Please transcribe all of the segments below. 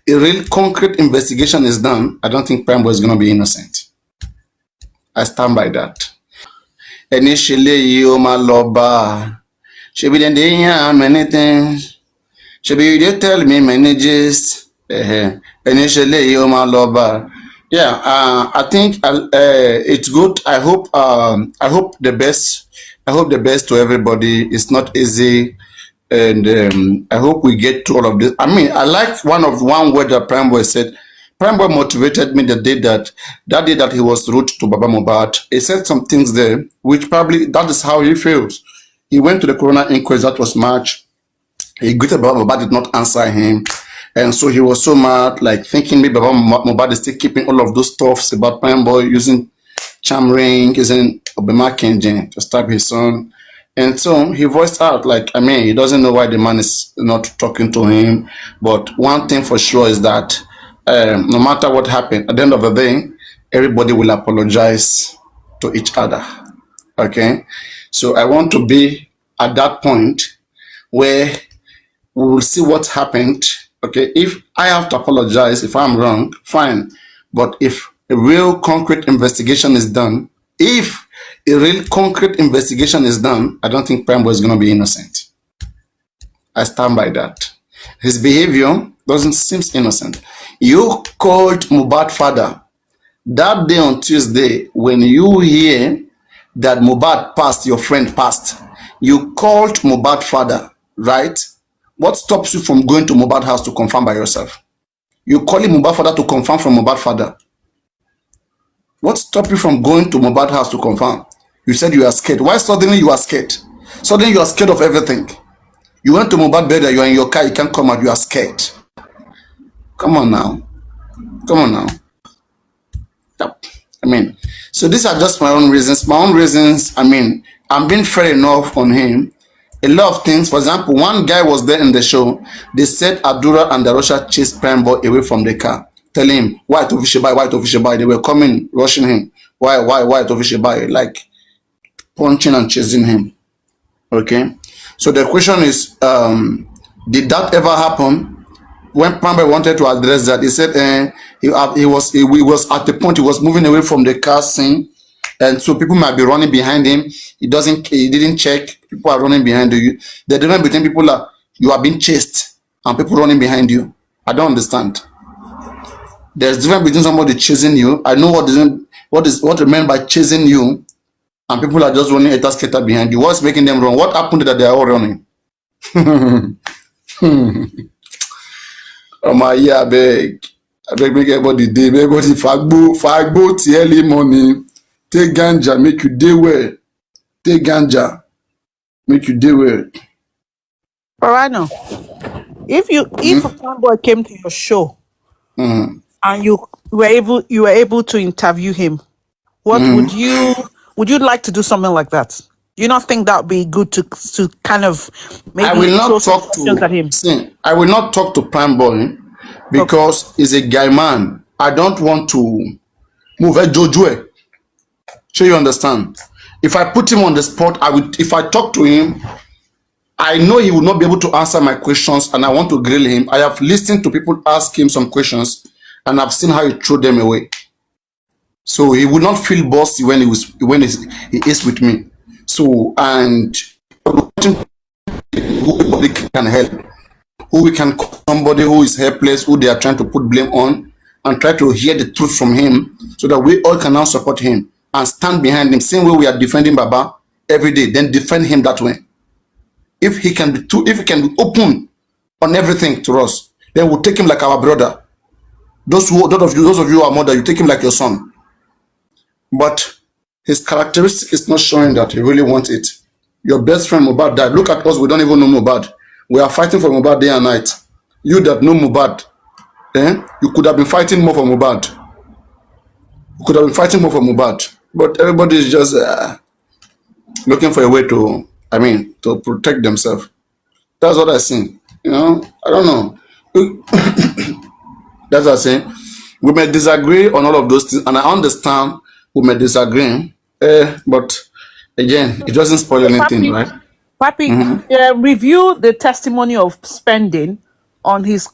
a real concrete investigation is done, I don't think Prime Boy is going to be innocent. I stand by that. Initially, you my lover. She be the day many things. She be you tell me many gist. Initially, you my lover. Yeah, I think it's good. I hope the best. I hope the best to everybody. It's not easy, and I hope we get through all of this. I mean, I like one word that Prime Boy said. Prime Boy motivated me the day that he was rude to Baba Mohbad. He said some things there, which probably that is how he feels. He went to the coroner inquest, that was March. He greeted Baba Mohbad, did not answer him. And so he was so mad, like thinking maybe Baba Mohbad is still keeping all of those stuffs about Prime Boy using charm ring, using Obama Kenji to stab his son. And so he voiced out, like, I mean, he doesn't know why the man is not talking to him. But one thing for sure is that no matter what happened, at the end of the day, everybody will apologize to each other. Okay? So I want to be at that point where we will see what happened. Okay? If I have to apologize, if I'm wrong, fine. But if a real concrete investigation is done, I don't think Prime Boy is going to be innocent. I stand by that. His behavior doesn't seem innocent. You called Mohbad father that day on Tuesday when you hear that Mohbad passed, your friend passed. You called Mohbad father, right? What stops you from going to Mohbad house to confirm by yourself? You calling Mohbad father to confirm from Mohbad father. What stopped you from going to Mohbad house to confirm? You said you are scared. Why suddenly you are scared? Suddenly you are scared of everything. You went to Mohbad bed, you are in your car, you can't come out, you are scared. Come on now. Come on now. I mean, so these are just my own reasons. My own reasons, I mean, I'm being fair enough on him. A lot of things. For example, one guy was there in the show. They said Abdullah and Darosha chased Prime Boy away from the car. Telling him, why to Vishibai, why to Vishibai? They were coming, rushing him. Why to Vishibai? Like punching and chasing him. Okay? So the question is, did that ever happen? When Prime Boy wanted to address that, he said he was at the point he was moving away from the car scene, and so people might be running behind him. He didn't check. People are running behind you. The difference between people are you are being chased and people running behind you. I don't understand. There's difference between somebody chasing you. I know what is meant by chasing you, and people are just running a skater behind you. What's making them run? What happened that they are all running? Oh my yeah, I beg make everybody day, everybody fagbo till early morning. Take ganja, make you day well. Take ganja, make you day well. Parano, if Prime Boy came to your show and you were able to interview him, what would you like to do something like that? Do you not think that would be good to kind of maybe I will not throw talk questions at him? I will not talk to Prime Boy because he's a guy man. I don't want to move a Jojo. Sure, you understand? If I put him on the spot, if I talk to him, I know he will not be able to answer my questions, and I want to grill him. I have listened to people ask him some questions, and I've seen how he threw them away. So he will not feel bossy when he is with me. So, and who we can help, who we can call somebody who is helpless, who they are trying to put blame on, and try to hear the truth from him, so that we all can now support him and stand behind him. Same way we are defending Baba every day, then defend him that way. If he can be open on everything to us, then we'll take him like our brother. Those of you who are mother, you take him like your son. But his characteristic is not showing that he really wants it. Your best friend Mohbad died. Look at us, we don't even know Mohbad. We are fighting for Mohbad day and night. You that know Mohbad, you could have been fighting more for Mohbad. You could have been fighting more for Mohbad. But everybody is just looking for a way to protect themselves. That's what I think. I don't know. That's what I say. We may disagree on all of those things, and I understand we may disagree, but again, it doesn't spoil anything, right? Papi, review the testimony of spending on his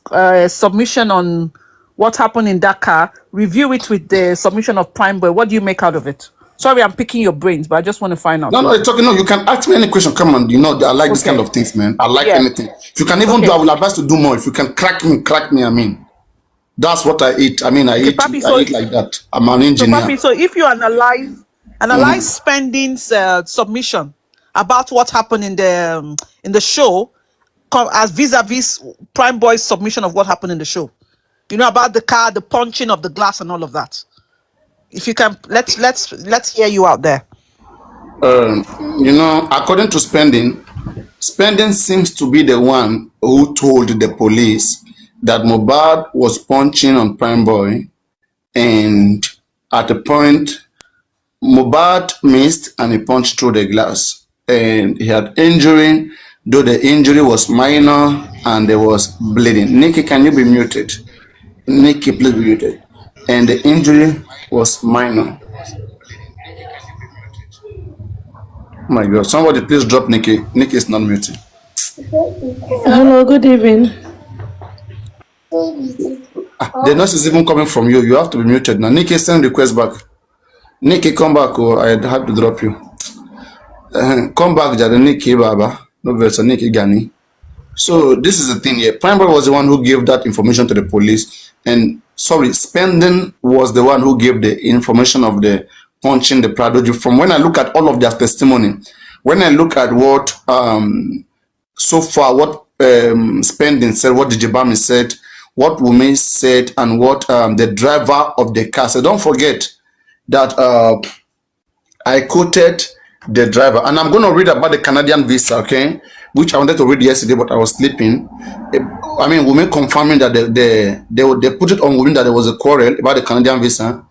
submission on what happened in Dakar, review it with the submission of Prime Boy. What do you make out of it? Sorry, I'm picking your brains, but I just want to find out. No, it's okay. No, you can ask me any question. Come on, I like this kind of things, man. I like anything. If you can even do, I will advise to do more. If you can crack me. I mean, that's what I eat. I mean, I eat like that. I'm an engineer. So, Papi, so if you analyze Spending's submission about what happened in the show, as vis-a-vis Prime Boy's submission of what happened in the show, about the car, the punching of the glass, and all of that. If you can, let's hear you out there. According to Spending seems to be the one who told the police that MOHBAD was punching on Prime Boy, and at a point, MOHBAD missed and he punched through the glass, and he had injury, though the injury was minor and there was bleeding. Nikki, can you be muted? Nikki, please be muted. And the injury was minor. Oh my God, somebody please drop Nikki. Nikki is not muted. Hello, good evening. The noise is even coming from you. You have to be muted now. Nikki, send request back. Nikki, come back, or I had to drop you. Come back, Jada Nikki, Baba. No verse, Nikki Gani. So this is the thing here. Prime Boy was the one who gave that information to the police, and Spending was the one who gave the information of the punching the Prado. From when I look at all of their testimony, when I look at what so far what Spending said, what Dijibami said, what Wumi said, and what the driver of the car said. Don't forget that I quoted the driver, and I'm going to read about the Canadian visa, okay, which I wanted to read yesterday, but I was sleeping. I mean, Wumi confirming that they put it on Wumi that there was a quarrel about the Canadian visa,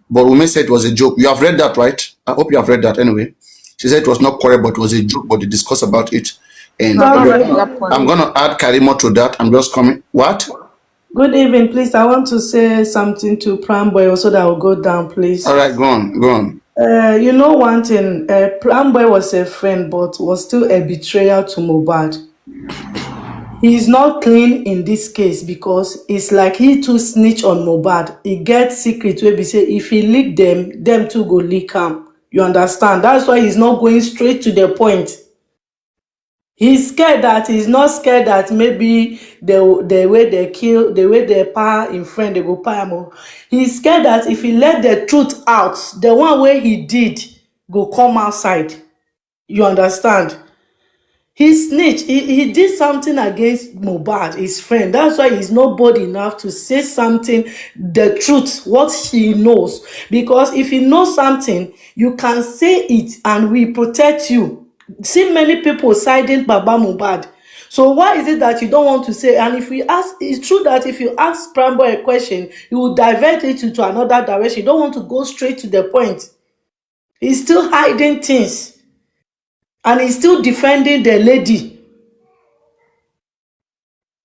but Wumi said it was a joke. You have read that, right? I hope you have read that anyway. She said it was not quarrel, but it was a joke, but they discussed about it. And I'm going to add Karimo to that. I'm just coming. What? Good evening, please. I want to say something to Prime Boy so that I will go down, please. All right, go on. You know one thing, Prime Boy was a friend, but was still a betrayal to MOHBAD. He is not clean in this case because it's like he too snitch on MOHBAD. He gets secret where we say if he leak them too go leak him. You understand? That's why he's not going straight to the point. He's scared that he's not scared that maybe the way they kill, the way they power in friend, they go power him. He's scared that if he let the truth out, the one way he did go come outside. You understand? He snitched. He did something against MOHBAD, his friend. That's why he's not bold enough to say something, the truth, what he knows. Because if you know something, you can say it and we protect you. See many people siding Baba MOHBAD. So why is it that you don't want to say? And if we ask, it's true that if you ask Prime Boy a question, he will divert it to another direction. You don't want to go straight to the point. He's still hiding things. And he's still defending the lady.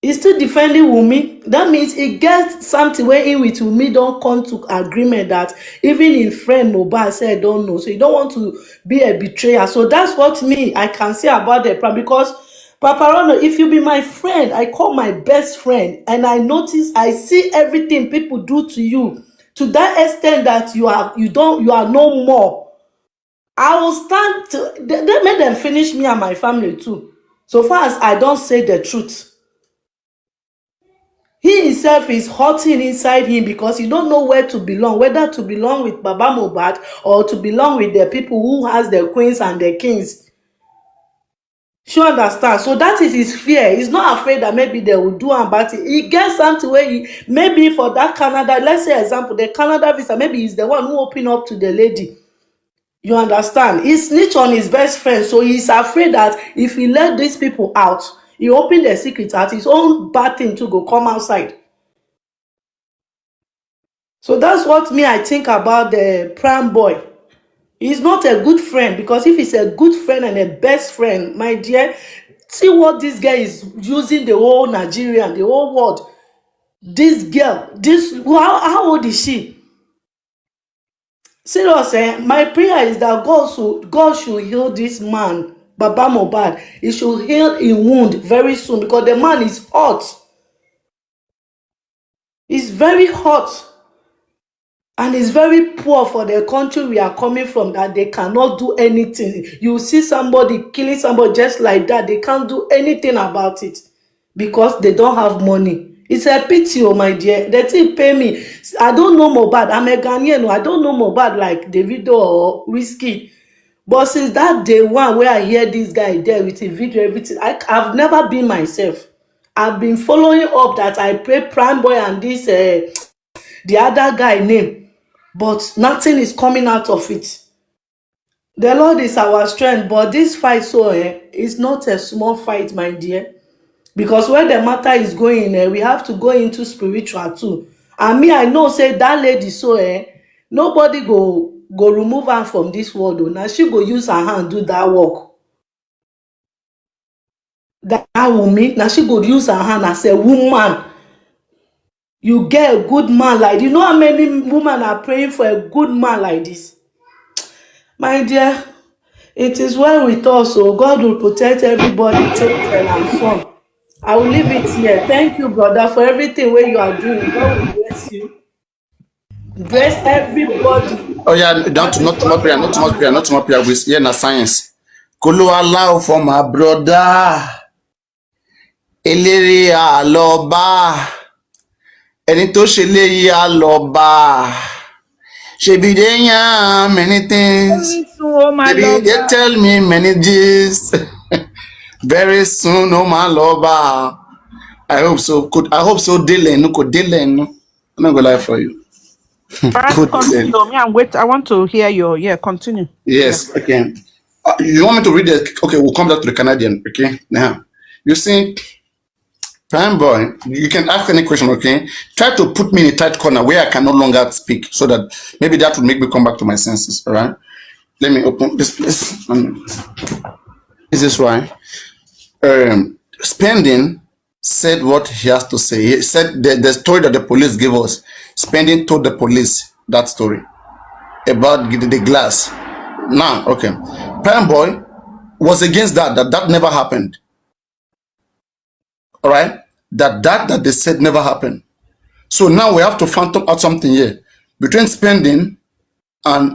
He's still defending Wumi. That means he gets something where he with Wumi don't come to agreement that even in friend MOHBAD said don't know. So you don't want to be a betrayer. So that's what I can say about the problem. Because Paparono, if you be my friend, I call my best friend, and I notice, I see everything people do to you to that extent that you are no more. I will stand to they made them finish me and my family too. So far as I don't say the truth. He himself is hurting inside him because he don't know where to belong, whether to belong with Baba MOHBAD or to belong with the people who has the queens and the kings. You understand? So that is his fear. He's not afraid that maybe they will do him bad. He gets something where maybe for that Canada, let's say example, the Canada visa, maybe he's the one who opened up to the lady. You understand? He snitched on his best friend, so he's afraid that if he let these people out, he opened the secret out, his own bad thing to go come outside. So that's what I think about the Prime Boy. He's not a good friend, because if he's a good friend and a best friend, my dear, see what this guy is using the whole Nigeria, the whole world. This girl, how old is she? Serious, my prayer is that God should heal this man, Baba MOHBAD. He should heal his wound very soon, because the man is hot. It's very hot. And it's very poor for the country we are coming from, that they cannot do anything. You see somebody killing somebody just like that, they can't do anything about it because they don't have money. It's a pity, oh my dear. They still pay me. I don't know Mohbad. I'm a Ghanaian. I don't know Mohbad like Davido or Whiskey. But since that day one where I hear this guy there with a video, everything, I've never been myself. I've been following up that I pray Prime Boy and this the other guy name, but nothing is coming out of it. The Lord is our strength, but this fight is not a small fight, my dear. Because where the matter is going, we have to go into spiritual too. And me, I know say that lady nobody go remove her from this world. Now she go use her hand do that work. That Wumi, now she go use her hand as a woman. You get a good man like this. You know how many women are praying for a good man like this? My dear, it is well with us, so God will protect everybody, children and son. I will leave it here. Thank you, brother, for everything where you are doing. God will bless you. Bless everybody Oh yeah, that is not too much prayer, talking not too much about prayer, not too much prayer. With yeah, na science. Kolo allow for my brother. Eléré àlọ́ba. Ẹni tó ṣe léyìí àlọ́ba. Ṣebí they yarn many things. Maybe they tell me many gist. Very soon, oh my lover. I hope so. I hope so. Dylan, could Dylan. I'm not gonna lie for you. Good Continue. Dylan. Me, I want to hear your continue. Yes. Okay. You want me to read it? Okay, we'll come back to the Canadian. Okay. Now, you see, Prime Boy, you can ask any question. Okay. Try to put me in a tight corner where I can no longer speak, so that maybe that would make me come back to my senses. All right. Let me open this place. Is this right? Spending said what he has to say. He said the story that the police gave us. Spending told the police that story about the glass. Now, okay, Prime Boy was against that never happened. All right, that they said never happened. So now we have to phantom out something here between Spending and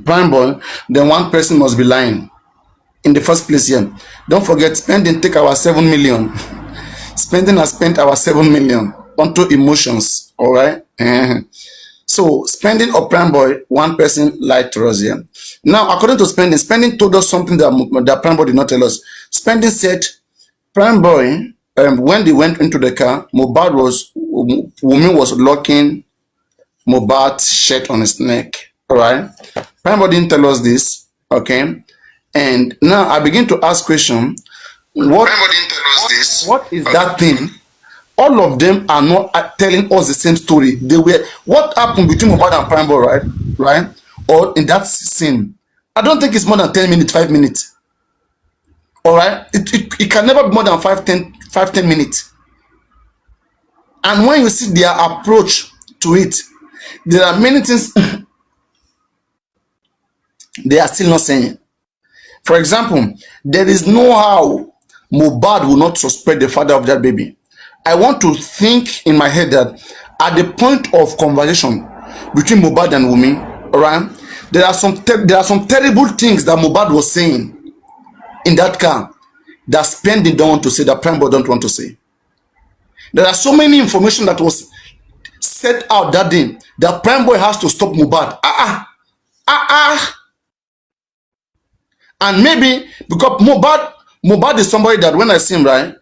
Prime Boy. Then one person must be lying in the first place here. Don't forget, Spending take our 7 million. Spending has spent our 7 million onto emotions. All right. So Spending or Prime Boy, one person lied to us here. Now, according to Spending told us something that Prime Boy did not tell us. Spending said, Prime Boy, when they went into the car, Wumi was locking Mohbad's shirt on his neck. All right. Prime Boy didn't tell us this. Okay. And now I begin to ask question. What is that thing? All of them are not telling us the same story. What happened between Mohbad and Prime Boy, right? Or in that scene. I don't think it's more than 10 minutes, 5 minutes. All right? It can never be more than 5-10 minutes. And when you see their approach to it, there are many things they are still not saying. For example, there is no how Mohbad will not suspect the father of that baby. I want to think in my head that at the point of conversation between Mohbad and Wumi, all right, there are some terrible things that Mohbad was saying in that car that Spending don't want to say, that Prime Boy don't want to say. There are so many information that was set out that day that Prime Boy has to stop Mohbad. And maybe because Mohbad is somebody that when I see him, right,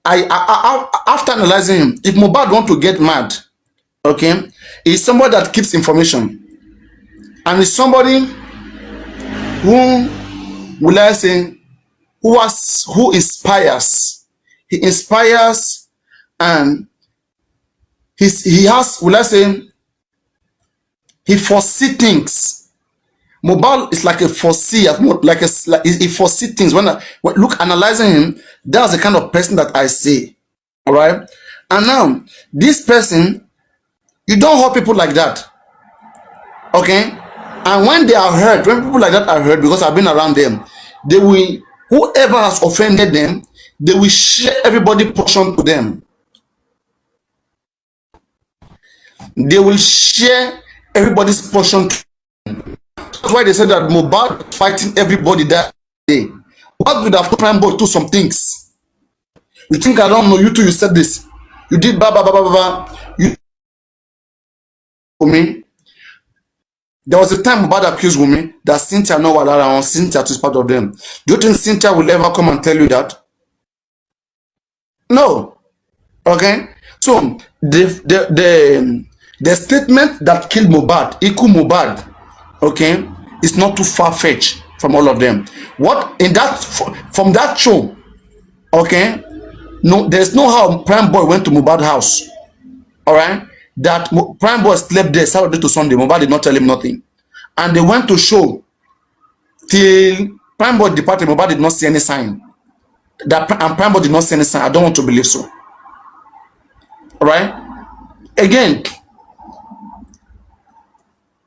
I after analyzing him, if Mohbad want to get mad, okay, he's somebody that keeps information, and he's somebody who, will I say, who inspires. He inspires, and he has, will I say, he foresee things. Mohbad is like a foreseer, like he foresee things. When look, analyzing him, that's the kind of person that I see. All right. And now this person, you don't hurt people like that. Okay. And when they are hurt, when people like that are hurt, because I've been around them, they will, whoever has offended them, they will share everybody portion to them. they will share everybody's portion. That's why they said that Mohbad fighting everybody that day. What would have Prime Boy do some things? You think I don't know? You too, you said this. You did blah blah blah blah blah. You Wumi. There was a time Mohbad accused Wumi that Cynthia know what around Cynthia is part of them. Do you think Cynthia will ever come and tell you that? No. Okay. So the statement that killed Mohbad, equal Mohbad, okay, is not too far-fetched from all of them. What in that from that show, okay? No, there's no how Prime Boy went to Mohbad house. All right, that Prime Boy slept there Saturday to Sunday. Mohbad did not tell him nothing, and they went to show till Prime Boy departed. Mohbad did not see any sign. That and Prime Boy did not see any sign. I don't want to believe so. All right. Again,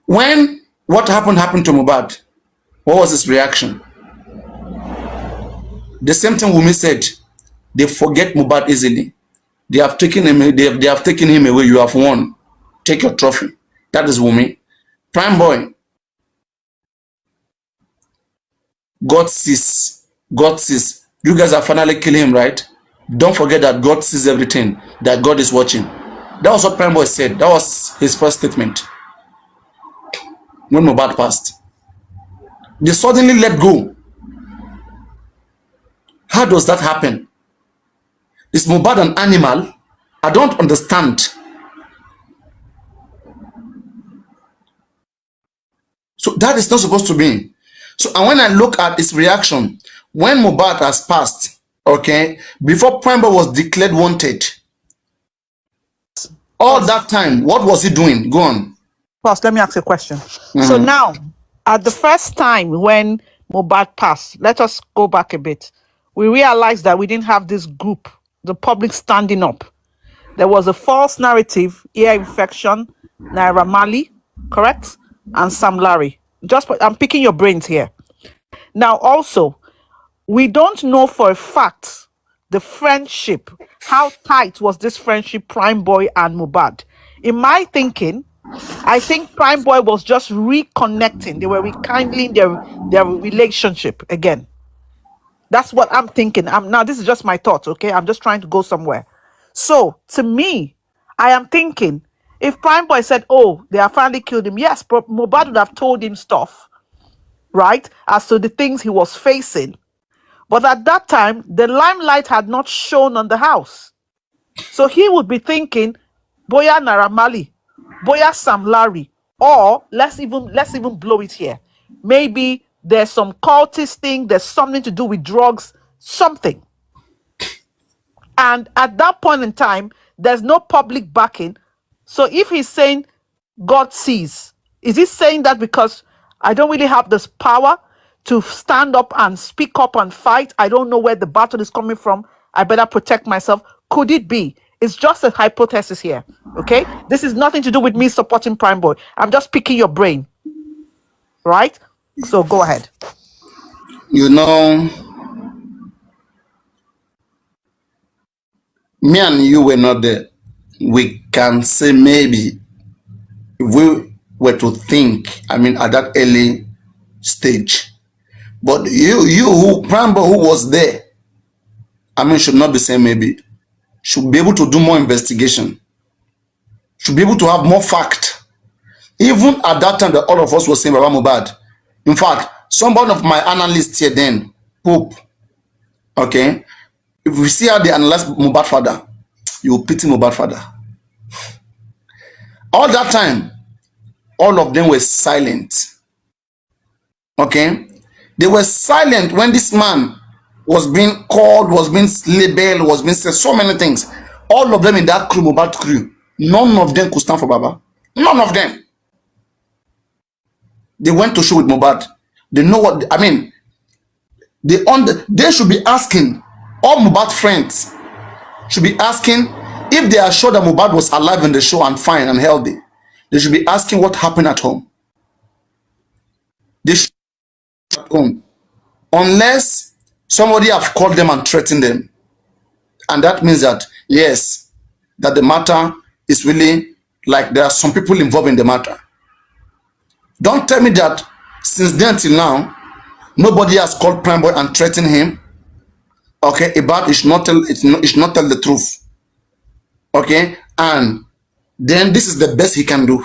when what happened to Mohbad, what was his reaction? The same thing Wumi said. They forget Mohbad easily. They have taken him. They have taken him away. You have won. Take your trophy. That is Wumi. Prime Boy. God sees. God sees. You guys are finally killing him, right? Don't forget that God sees everything. That God is watching. That was what Prime Boy said. That was his first statement when Mohbad passed. They suddenly let go. How does that happen? Is Mohbad an animal? I don't understand. So that is not supposed to be. So, and when I look at his reaction, when Mohbad has passed, okay, before Prime Boy was declared wanted, all that time, what was he doing? Go on. First, let me ask you a question. So now, at the first time when Mohbad passed, let us go back a bit. We realized that we didn't have this group, the public standing up. There was a false narrative, ear infection, Naira Marley, correct? And Sam Larry. I'm picking your brains here. Now, also, we don't know for a fact the friendship. How tight was this friendship, Prime Boy and Mohbad? In my thinking, I think Prime Boy was just reconnecting. They were rekindling their relationship again. That's what I'm thinking. Now, this is just my thoughts, okay? I'm just trying to go somewhere. So, to me, I am thinking, if Prime Boy said, oh, they have finally killed him, yes, but Mohbad would have told him stuff, right, as to the things he was facing. But at that time, the limelight had not shone on the house. So he would be thinking, Boya Naramali, Boya Sam Larry, or let's even blow it here. Maybe there's some cultist thing, there's something to do with drugs, something. And at that point in time, there's no public backing. So if he's saying God sees, is he saying that because I don't really have this power to stand up and speak up and fight? I don't know where the battle is coming from. I better protect myself. Could it be? It's just a hypothesis here. Okay? This is nothing to do with me supporting Prime Boy. I'm just picking your brain. Right? So go ahead. You know, me and you were not there. We can say maybe if we were to think, I mean, at that early stage. But who Prime Boy, who was there, I mean, should not be saying maybe. Should be able to do more investigation. Should be able to have more fact. Even at that time that all of us were saying about Mohbad. In fact, somebody of my analysts here then, Pope, okay, if we see how they analyze Mohbad father, you will pity Mohbad father. All that time, all of them were silent. Okay? They were silent when this man was being called, was being labeled, was being said so many things. All of them in that crew, Mohbad crew, none of them could stand for Baba. None of them. They went to show with Mohbad. They know what, I mean, they should be asking, all Mohbad friends should be asking, if they are sure that Mohbad was alive in the show and fine and healthy, they should be asking what happened at home. They should be at home. Unless somebody have called them and threatened them. And that means that, yes, that the matter is really like there are some people involved in the matter. Don't tell me that since then till now, nobody has called Prime Boy and threatened him. Okay, about it should not tell the truth. Okay, and then this is the best he can do.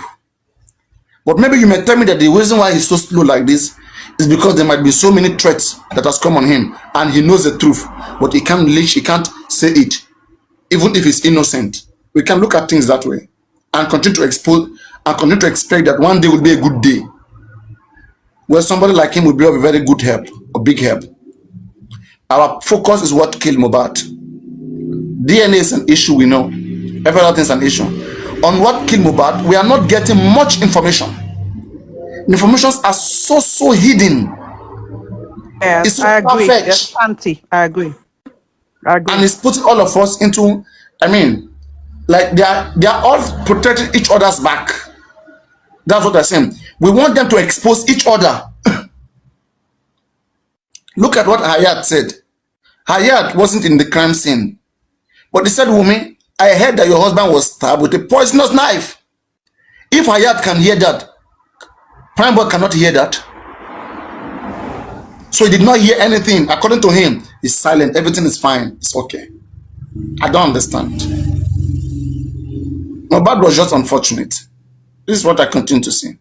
But maybe you may tell me that the reason why he's so slow like this is because there might be so many threats that has come on him, and he knows the truth, but he can't say it, even if he's innocent. We can look at things that way and continue to expose and continue to expect that one day will be a good day where somebody like him will be of a very good help or big help. Our focus is what killed Mohbad. DNA is an issue, we know. Every other thing is an issue. On what killed Mohbad, we are not getting much information. Informations are so hidden. Yes, it's so I agree. perfect. Yes, Auntie, I agree. And it's putting all of us into, I mean, like they are all protecting each other's back. That's what I'm saying. We want them to expose each other. Look at what Hayat said. Hayat wasn't in the crime scene, but he said, Wumi, I heard that your husband was stabbed with a poisonous knife. If Hayat can hear that, Prime Boy cannot hear that. So he did not hear anything. According to him, he's silent. Everything is fine. It's okay. I don't understand. Mohbad was just unfortunate. This is what I continue to see.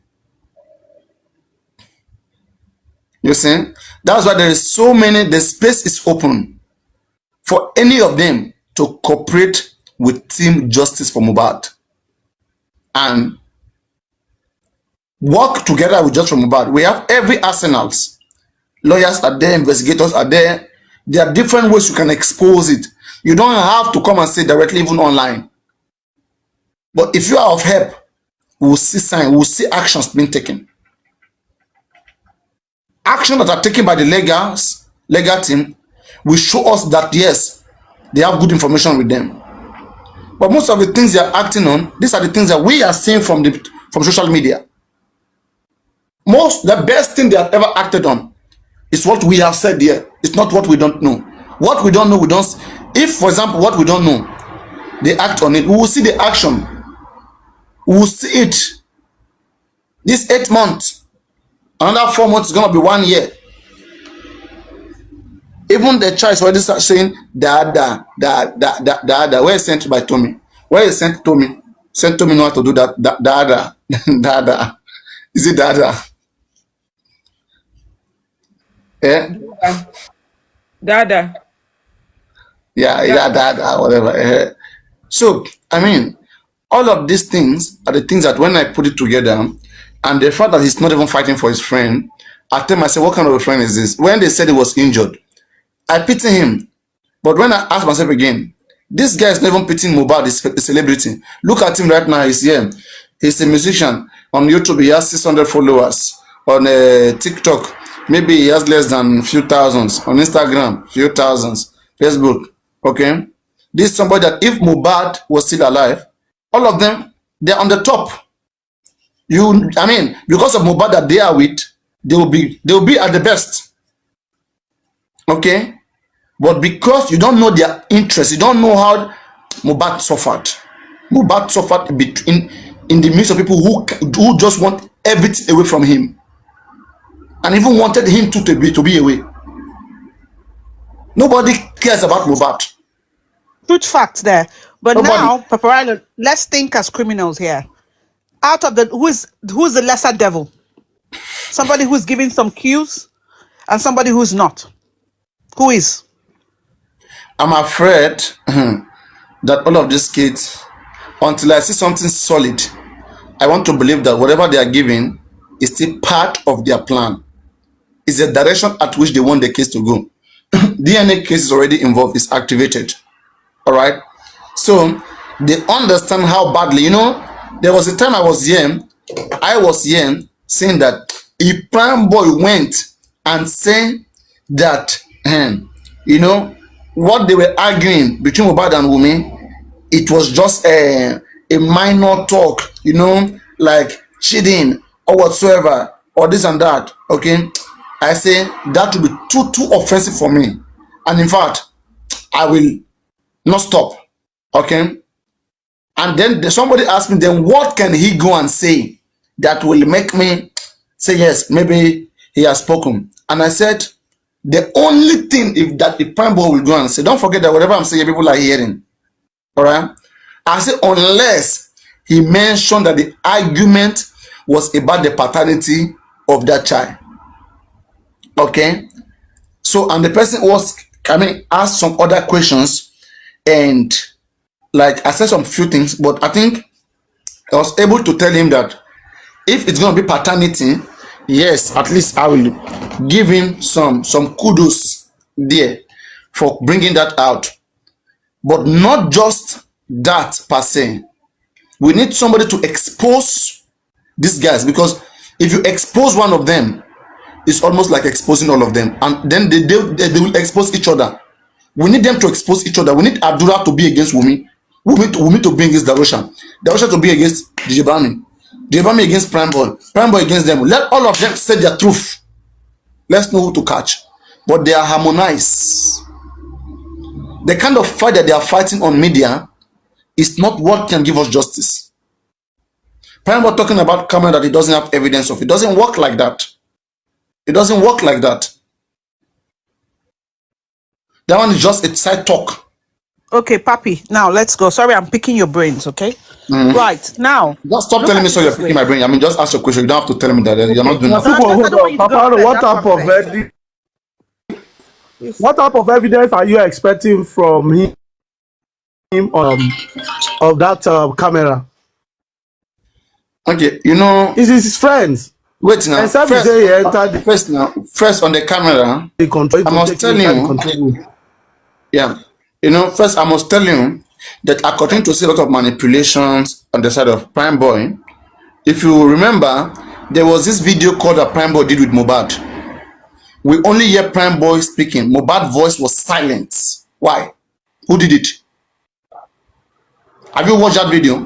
You see? That's why there is so many, the space is open for any of them to cooperate with Team Justice for Mohbad and work together with Justice for Mohbad. We have every arsenals. Lawyers are there, investigators are there. There are different ways you can expose it. You don't have to come and say directly, even online. But if you are of help, we will see signs, we will see actions being taken. Actions that are taken by the legal team will show us that yes, they have good information with them. But most of the things they are acting on, these are the things that we are seeing from social media. The best thing they have ever acted on is what we have said here. It's not what we don't know. What we don't know, we don't. If, for example, what we don't know, they act on it, we will see the action. We will see it. This 8 months, another 4 months is gonna be 1 year. Even the child is already start saying Dada. Where is sent by Tommy? Where is sent Tommy? Sent Tommy know how to do that. Dada. Dada. Is it Dada? Eh? Dada. Yeah, Dada, whatever. So, I mean, all of these things are the things that when I put it together, and the fact that he's not even fighting for his friend, I tell myself, what kind of a friend is this? When they said he was injured, I pity him. But when I ask myself again, this guy is not even pitying Mohbad, he's a celebrity. Look at him right now, he's here. He's a musician. On YouTube, he has 600 followers. On TikTok, maybe he has less than a few thousands. On Instagram, few thousands. Facebook, okay? This is somebody that if Mohbad was still alive, all of them, they're on the top. I mean, because of Mohbad that they are with, they will be at the best. Okay? But because you don't know their interest, you don't know how Mohbad suffered. Mohbad suffered in the midst of people who just want everything away from him. And even wanted him to be away. Nobody cares about Mohbad. Good facts there. But Nobody. now, Paparazzo, let's think as criminals here. Out of the who's the lesser devil? Somebody who's giving some cues and somebody who's not. Who is? I'm afraid that all of these kids, until I see something solid, I want to believe that whatever they are giving is still part of their plan. It's the direction at which they want the case to go. DNA case is already involved, is activated. All right. So they understand how badly, you know, there was a time I was here saying that if Prime Boy went and said that, you know, what they were arguing between Mohbad and Wumi, it was just a minor talk, you know, like cheating or whatsoever, or this and that, okay? I say that would be too offensive for me. And in fact, I will not stop, okay? And then somebody asked me, then what can he go and say that will make me say, yes, maybe he has spoken? And I said, the only thing if Prime Boy will go and say, don't forget that whatever I'm saying, people are hearing. All right? I said, unless he mentioned that the argument was about the paternity of that child. Okay? So, and the person was, asked some other questions, and like I said some few things, but I think I was able to tell him that if it's going to be paternity, yes, at least I will give him some kudos there for bringing that out. But not just that per se. We need somebody to expose these guys, because if you expose one of them, it's almost like exposing all of them, and then they will expose each other. We need them to expose each other. We need Adura to be against Wumi. Wumi to be against Darosha. Darosha to be against DJ Bami. DJ Bami against Prime Boy. Prime Boy against them. Let all of them say their truth. Let's know who to catch. But they are harmonized. The kind of fight that they are fighting on media is not what can give us justice. Prime Boy talking about camera that he doesn't have evidence of. It doesn't work like that. It doesn't work like that. That one is just a side talk. Okay, Papi, now let's go. Sorry, I'm picking your brains, okay? Right, now. Just stop telling me so you're picking my brain. I mean, just ask your question. You don't have to tell me that you're not doing that. What type of evidence are you expecting from him of that camera? Okay, you know... Is his friends? Wait now. First on the camera, I must tell you... Yeah. You know, first I must tell you that according to a lot of manipulations on the side of Prime Boy, if you remember, there was this video called that Prime Boy did with MOHBAD. We only hear Prime Boy speaking. MOHBAD voice was silent. Why? Who did it? Have you watched that video?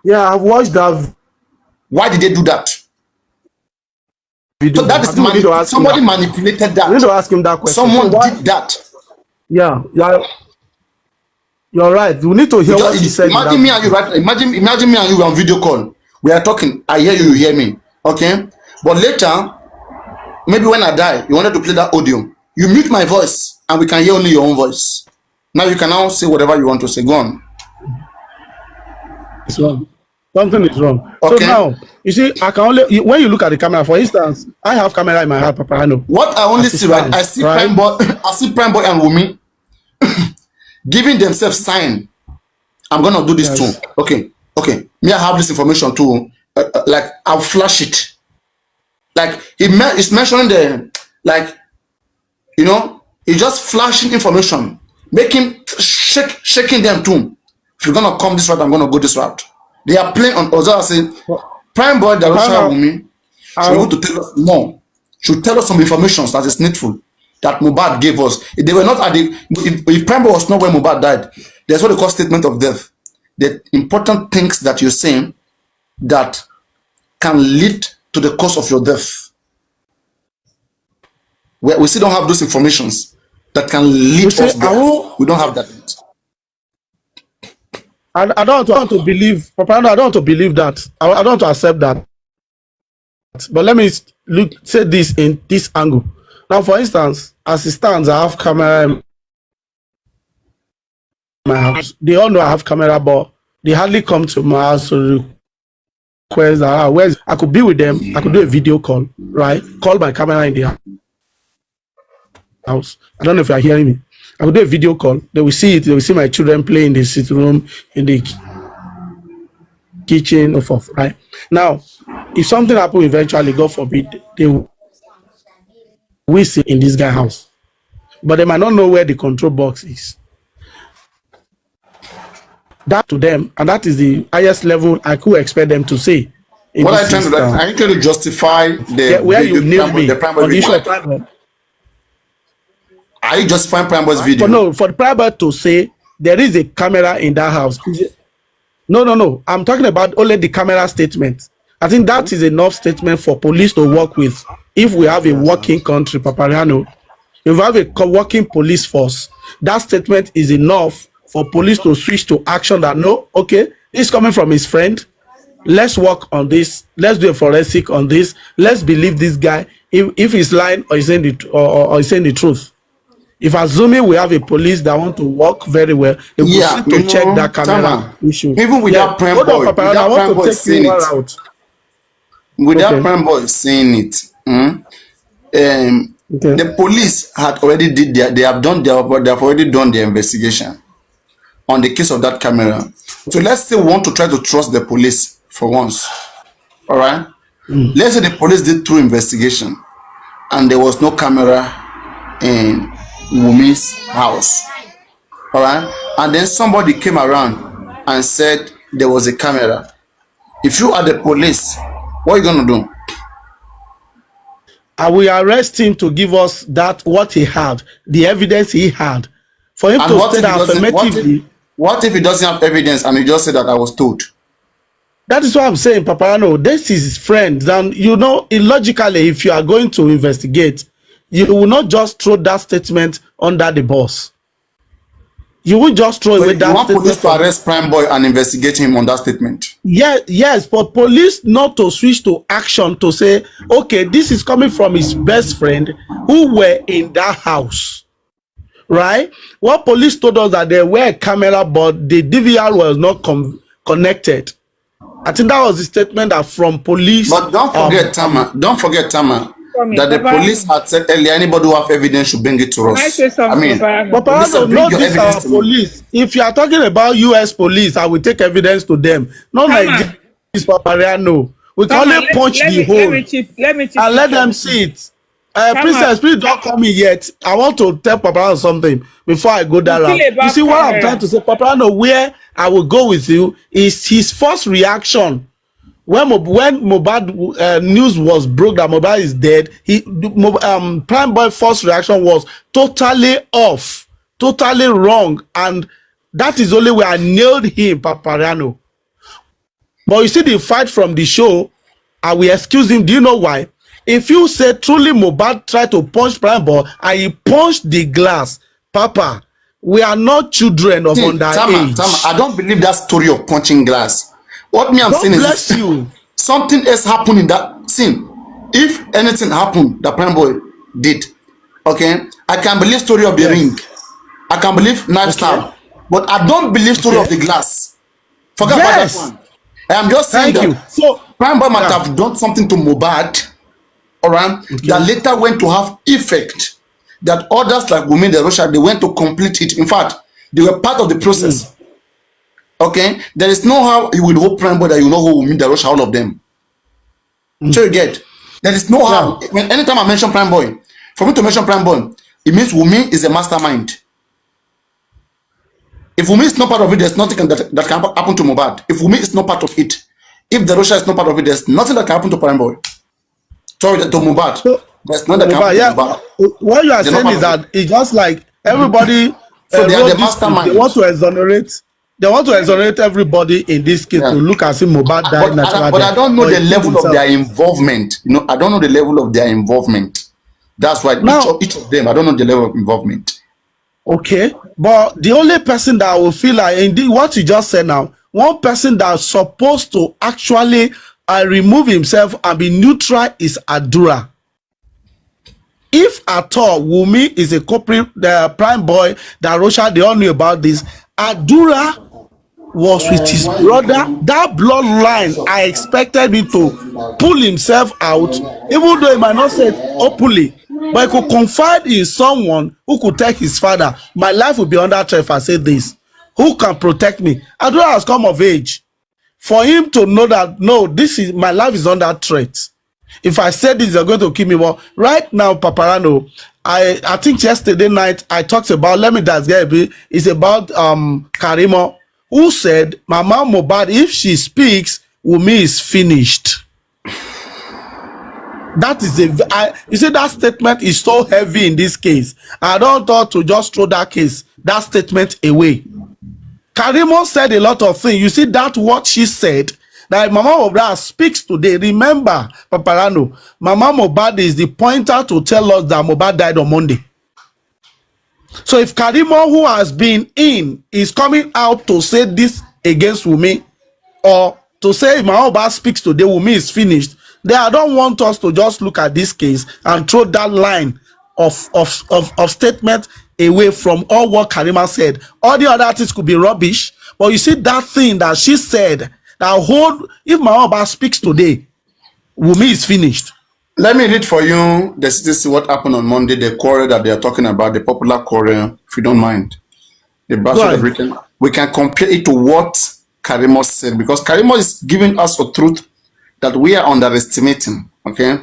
Yeah, I've watched that. Why did they do that? Video. So that is somebody manipulated that. You need to ask him that question. Someone did that. Yeah, you're right. We need to hear what he said. Imagine me and you, right? Imagine me and you on video call. We are talking. I hear you, you hear me. Okay? But later, maybe when I die, you wanted to play that audio. You mute my voice, and we can hear only your own voice. Now you can now say whatever you want to say. Go on. It's wrong. Something is wrong. Okay. So now, you see, I can only, when you look at the camera, for instance, I have camera in my heart, Papa. I know. What I only see, right? I see right? I see Prime Boy and Wumi giving themselves sign. I'm gonna do this too. Okay. Me, I have this information too. Like I'll flash it. Like he's mentioning the, like, you know, he's just flashing information, making shaking them too. If you're gonna come this route, I'm gonna go this route. They are playing on other saying Prime Boy, Darosha Wumi should be able to tell us more. Should tell us some information that is needful that MOHBAD gave us. If they were not at the, if Prime Boy was not when MOHBAD died, there's what they call statement of death. The important things that you're saying that can lead to the cause of your death. We still don't have those informations that can lead us there. We don't have that. I don't want to believe, Papa. I don't want to believe that. I don't want to accept that. But let me say this in this angle. Now, for instance, as it stands, I have camera in my house. They all know I have camera, but they hardly come to my house to request that I could be with them. I could do a video call, right? Call my camera in the house. I don't know if you're hearing me. I will do a video call. They will see it. They will see my children play in the sitting room, in the kitchen, or forth. Right now, if something happens eventually, God forbid, they will see in this guy's house, but they might not know where the control box is. That to them, and that is the highest level I could expect them to say. What I trying to do, I need to justify the where you nailed me on the issue of Prime Boy. Are you justifying Prime Boy's video? No, for the Prime Boy to say there is a camera in that house. No. I'm talking about only the camera statement. I think that is enough statement for police to work with. If we have a working country, Papariano, if we have a working police force, that statement is enough for police to switch to action that no, okay, it's coming from his friend. Let's work on this. Let's do a forensic on this. Let's believe this guy if he's lying or he's saying the truth. If assuming we have a police that want to work very well, they will to check that camera issue. Even with that prime boy, I want to take you out. With that prime boy saying it, the police had already they have already done their investigation on the case of that camera. So let's say we want to try to trust the police for once. All right. Let's say the police did through investigation and there was no camera in Wumi's house. All right. And then somebody came around and said there was a camera. If you are the police, what are you going to do? I will arrest him to give us what he had, the evidence he had. For him to say that affirmatively. What if he doesn't have evidence and he just said that I was told? That is what I'm saying, Paparano. This is his friend. And you know, illogically, if you are going to investigate, you will not just throw that statement under the bus. You will just throw away that statement. You want police to arrest Prime Boy and investigate him on that statement? Yes, but police not to switch to action to say, okay, this is coming from his best friend who were in that house, right? What police told us that there were a camera, but the DVR was not connected. I think that was the statement that from police. But don't forget, Tama. Don't forget, Tama. That the police had said earlier, anybody who have evidence should bring it to us. I mean, but not this our police. If you are talking about US police, I will take evidence to them. Not like this, Papariano. We can only punch the hole and let them see it. Princess, please don't call me yet. I want to tell Papariano something before I go that route. You see what I'm trying to say, Papariano, where I will go with you is his first reaction. When MOHBAD news was broke that MOHBAD is dead, Prime Boy first reaction was totally off, totally wrong, and that is only where I nailed him, Papariano. But you see the fight from the show, I will excuse him. Do you know why? If you say truly MOHBAD tried to punch Prime Boy and he punched the glass, Papa, we are not children of underage. Tama, I don't believe that story of punching glass. What me I'm saying is something else happened in that scene. If anything happened that Prime Boy did, okay, I can believe story of the ring. I can believe knife stab, but I don't believe story of the glass. Forget about that one. I am just saying that so Prime Boy might have done something to MOHBAD, alright, that later went to have effect. That others like Wumi the Russia, they went to complete it. In fact, they were part of the process. Okay, there is no how you will hope Prime Boy that you know who will mean the rush all of them. So you get there is no how. When anytime I mention Prime Boy, for me to mention Prime Boy, it means Wumi is a mastermind. If Wumi is not part of it, there's nothing that can happen to MOHBAD. If Wumi is not part of it, if the Russia is not part of it, there's nothing that can happen to Prime Boy. Sorry, to MOHBAD. So, there's nothing that can happen to MOHBAD. What you are saying is that it's just like everybody. So they are the mastermind. They want to exonerate. They want to exonerate everybody in this case to look as if MOHBAD died naturally. But I don't know the level of their involvement. You know, I don't know the level of their involvement. That's why each of them, I don't know the level of involvement. Okay, but the only person that will feel like indeed what you just said now, one person that's supposed to actually remove himself and be neutral is Adura. If at all Wumi is a culprit, the Prime Boy, that Russia, they all knew about this. Adura was with his brother. That bloodline, I expected him to pull himself out, even though he might not say it openly, but he could confide in someone who could tell his father, my life will be under threat if I say this. Who can protect me? Adura has come of age. For him to know that, no, my life is under threat. If I say this, they're going to kill me. Well, right now, Paparano, I think yesterday night I talked about, let me just get a bit, it's about Karimo, who said, Mama MOHBAD, if she speaks, Wumi is finished. That is you see, that statement is so heavy in this case. I don't thought to just throw that statement away. Karimo said a lot of things. You see that what she said, that Mama MOHBAD speaks today. Remember, Paparano, Mama MOHBAD is the pointer to tell us that MOHBAD died on Monday. So if Karimo, who has been in, is coming out to say this against Wumi, or to say if MOHBAD speaks today, Wumi is finished, then I don't want us to just look at this case and throw that line of statement away from all what Karima said. All the other things could be rubbish, but you see that thing that she said, that whole, if MOHBAD speaks today, Wumi is finished. Let me read for you this is what happened on Monday, the quarrel that they are talking about, the popular quarrel, if you don't mind. The Bastard of Britain. We can compare it to what Karimo said, because Karimo is giving us a truth that we are underestimating. Okay?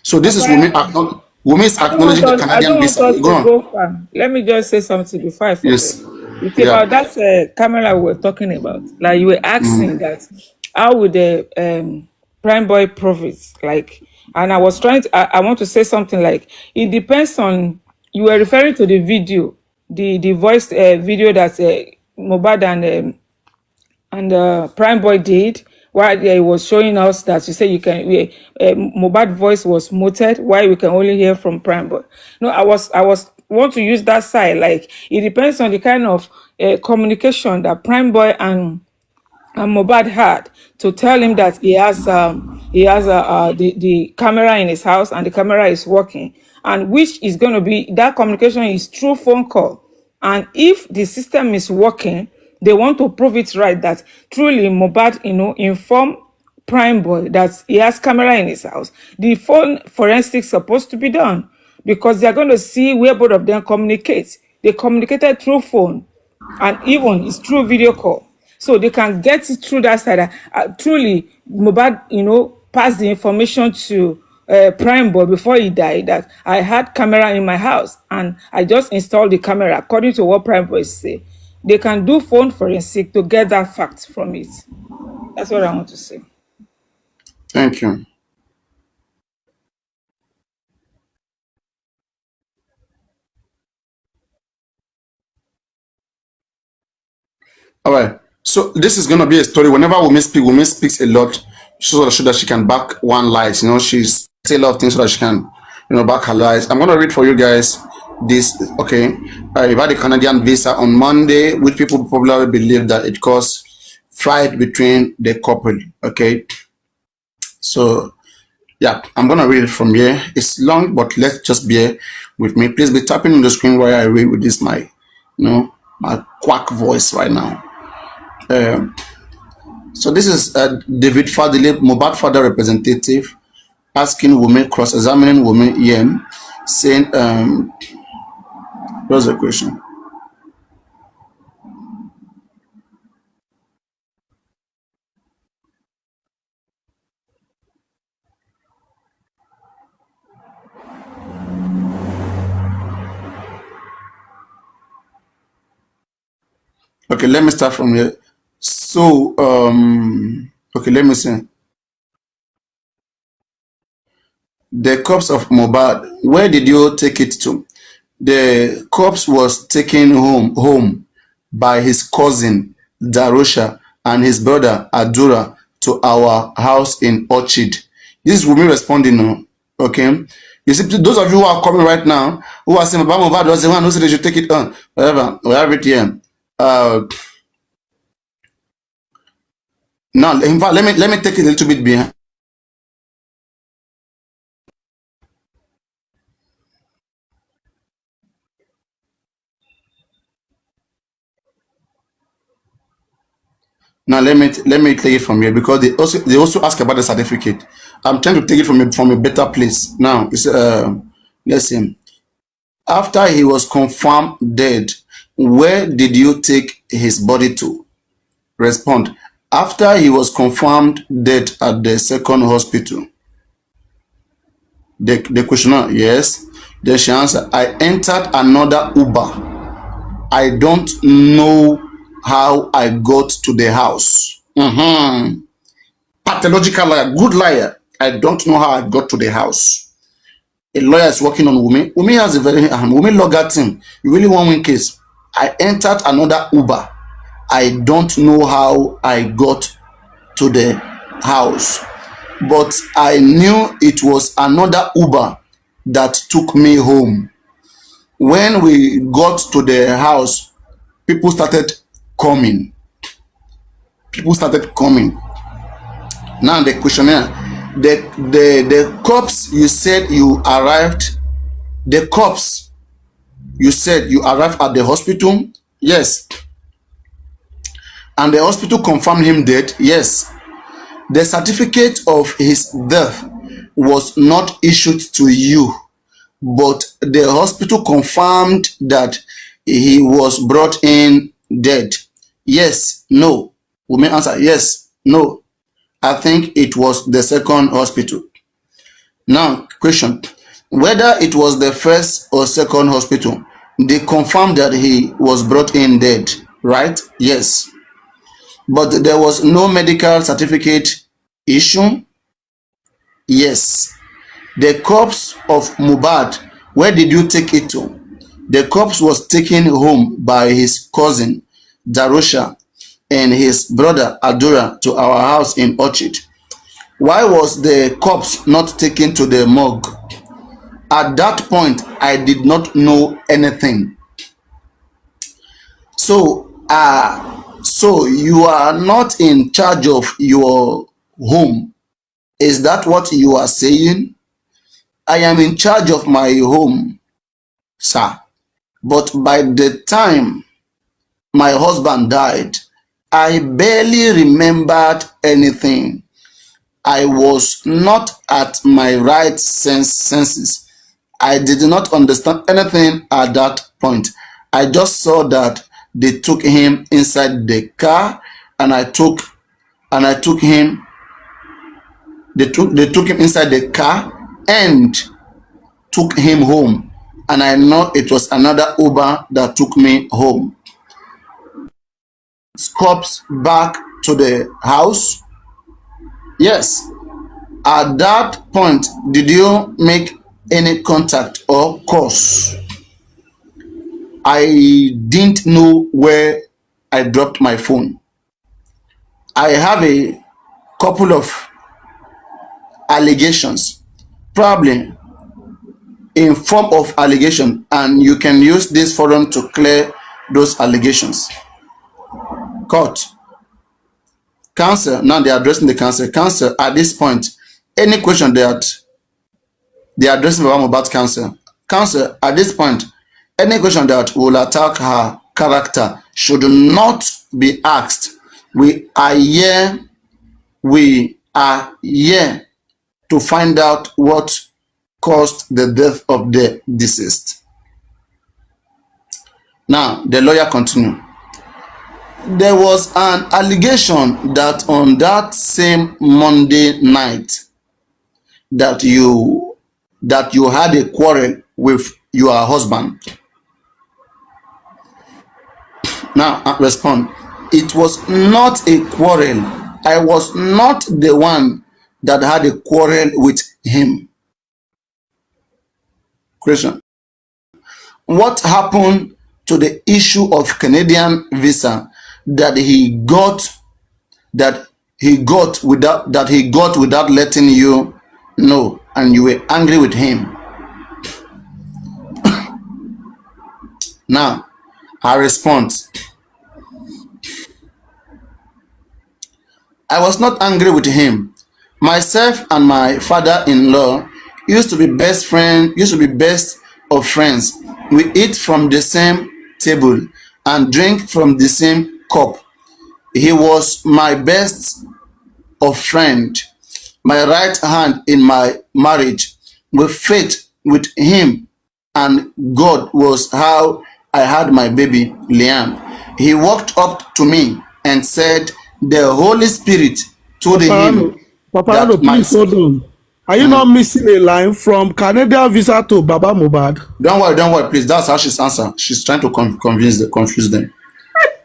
So this is Wumi is acknowledging the Canadian visa. Go on. Let me just say something before I forget. Yes. It's about that camera we were talking about. Like you were asking that, how would the Prime Boy profits? Like, and I was trying to, I want to say something like, it depends on, you were referring to the video, the voice video that MOHBAD and Prime Boy did, while he was showing us that you say you can, MOHBAD voice was muted, while we can only hear from Prime Boy. No, I was want to use that side. Like, it depends on the kind of communication that Prime Boy and MOHBAD had to tell him that he has the camera in his house and the camera is working, and which is going to be, that communication is through phone call. And if the system is working, they want to prove it right, that truly MOHBAD, inform Prime Boy that he has camera in his house. The phone forensics supposed to be done, because they're going to see where both of them communicate. They communicated through phone, and even it's through video call. So they can get it through that side. Truly, MOHBAD, passed the information to Prime Boy before he died, that I had camera in my house and I just installed the camera, according to what Prime Boy say. They can do phone forensic to get that fact from it. That's what I want to say. Thank you. All right. So this is gonna be a story. Whenever Wumi speaks a lot, so that she can back one lies. She's say a lot of things so that she can, back her lies. I'm gonna read for you guys this. Okay, I've had a Canadian visa on Monday, which people probably believe that it caused fight between the couple. Okay, so yeah, I'm gonna read it from here. It's long, but let's just bear with me. Please be tapping on the screen while I read with this my quack voice right now. So this is David Fadile, MOHBAD father representative, asking Wumi, cross-examining Wumi Yen, saying, what's the question? Okay, let me start from here. So, okay, let me see. The corpse of MOHBAD, where did you take it to? The corpse was taken home by his cousin Darusha and his brother Adura to our house in Orchid. This is Wumi responding. Okay, you see, those of you who are coming right now, who are saying MOHBAD was the one who said they should take it on, whatever, we have it here. Now, in fact, let me take it a little bit behind. Now let me take it from here, because they also ask about the certificate. I'm trying to take it from a better place. Now it's let's see. After he was confirmed dead, where did you take his body to? Respond. After he was confirmed dead at the second hospital. The questioner, yes. Then she answered, I entered another Uber. I don't know how I got to the house. Pathological liar, good liar. I don't know how I got to the house. A lawyer is working on Wumi. Wumi has a very Wumi lawyer team. You really want win case. I entered another Uber. I don't know how I got to the house, but I knew it was another Uber that took me home. when we got to the house, people started coming. People started coming. Now the questionnaire, the cops you said you arrived, the cops you said you arrived at the hospital, yes. And the hospital confirmed him dead, yes. The certificate of his death was not issued to you, but the hospital confirmed that he was brought in dead. Yes, no. We may answer yes, no. I think it was the second hospital. Now, question. Whether it was the first or second hospital, they confirmed that he was brought in dead, right? Yes. But there was no medical certificate issue? Yes. The corpse of MOHBAD, where did you take it to? The corpse was taken home by his cousin, Darusha, and his brother, Adura, to our house in Orchard. Why was the corpse not taken to the morgue? At that point, I did not know anything. So you are not in charge of your home. Is that what you are saying? I am in charge of my home, sir. But by the time my husband died, I barely remembered anything. I was not at my right senses. I did not understand anything at that point. I just saw that they took him inside the car, and they took him inside the car and took him home. And I know it was another Uber that took me home. Cops back to the house. Yes. At that point, did you make any contact or calls? I didn't know where I dropped my phone. I have a couple of allegations, probably in form of allegation, and you can use this forum to clear those allegations. Court. Counsel, now they're addressing the counsel. Counsel, at this point, any question that they are addressing about counsel. Counsel, at this point, any question that will attack her character should not be asked. We are here to find out what caused the death of the deceased. Now, the lawyer continued. There was an allegation that on that same Monday night that you had a quarrel with your husband. Now, I respond. It was not a quarrel. I was not the one that had a quarrel with him. Question. What happened to the issue of Canadian visa that he got without letting you know, and you were angry with him? Now, I respond. I was not angry with him. Myself and my father-in-law used to be best of friends. We eat from the same table and drink from the same cup. He was my best of friend, my right hand in my marriage. With faith with him and God was how I had my baby, Liam. He walked up to me and said, the Holy Spirit told him Paparano, please hold on. Are you not missing a line from Canadian visa to Baba MOHBAD? Don't worry, please. That's how she's answer. She's trying to confuse them.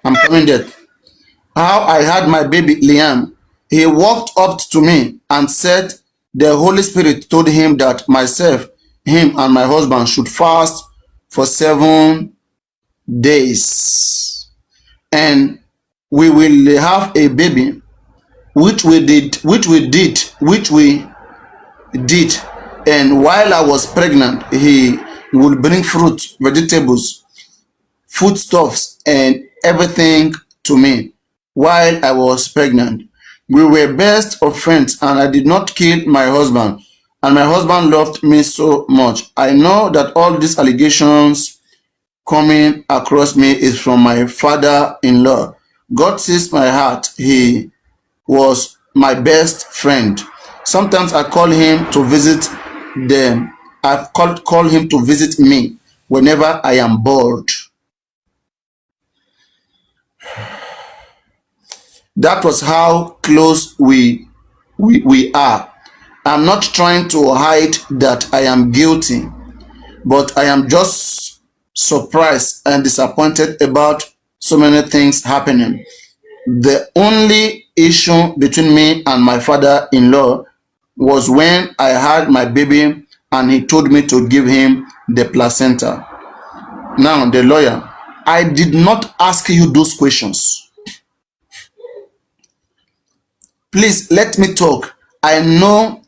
I'm coming there. How I had my baby, Liam. He walked up to me and said, the Holy Spirit told him that myself, him, and my husband should fast for 7 days. And we will have a baby, which we did. And while I was pregnant, he would bring fruit, vegetables, foodstuffs, and everything to me while I was pregnant. We were best of friends, and I did not kill my husband, and my husband loved me so much. I know that all these allegations coming across me is from my father-in-law. God sees my heart. He was my best friend. Sometimes I call him to visit them. I've call him to visit me whenever I am bored. That was how close we are. I'm not trying to hide that I am guilty, but I am just surprised and disappointed about so many things happening. The only issue between me and my father-in-law was when I had my baby and he told me to give him the placenta. Now, the lawyer, I did not ask you those questions. Please let me talk. I know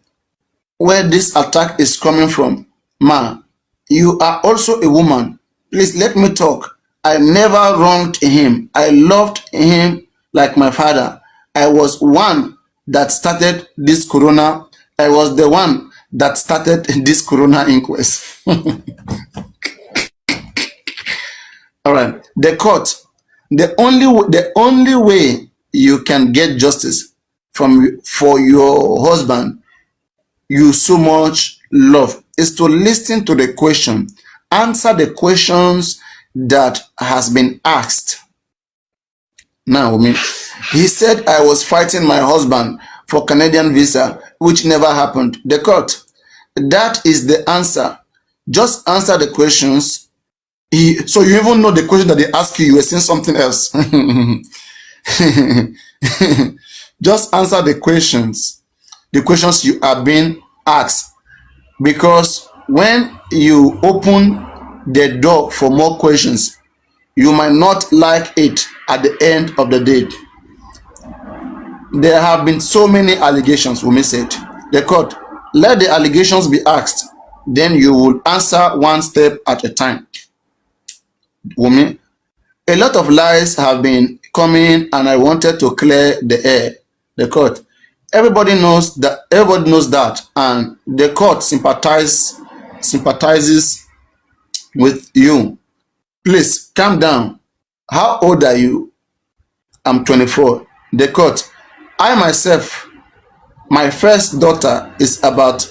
where this attack is coming from. Ma, you are also a woman. Please let me talk. I never wronged him. I loved him like my father. I was one that started this corona. I was the one that started this corona inquest. All right. The court. The only way you can get justice for your husband you so much love is to listen to the question, answer the questions that has been asked. Now, he said I was fighting my husband for Canadian visa, which never happened. The court, that is the answer. Just answer the questions. So you even know the question that they ask you, you were saying something else. Just answer the questions you are being asked, because when you open the door for more questions, you might not like it at the end of the day. There have been so many allegations, Wumi said. The court, let the allegations be asked, then you will answer one step at a time. Wumi, a lot of lies have been coming and I wanted to clear the air. The court, everybody knows that, and the court sympathizes with you. Please calm down. How old are you? I'm 24. The court, I myself, my first daughter is about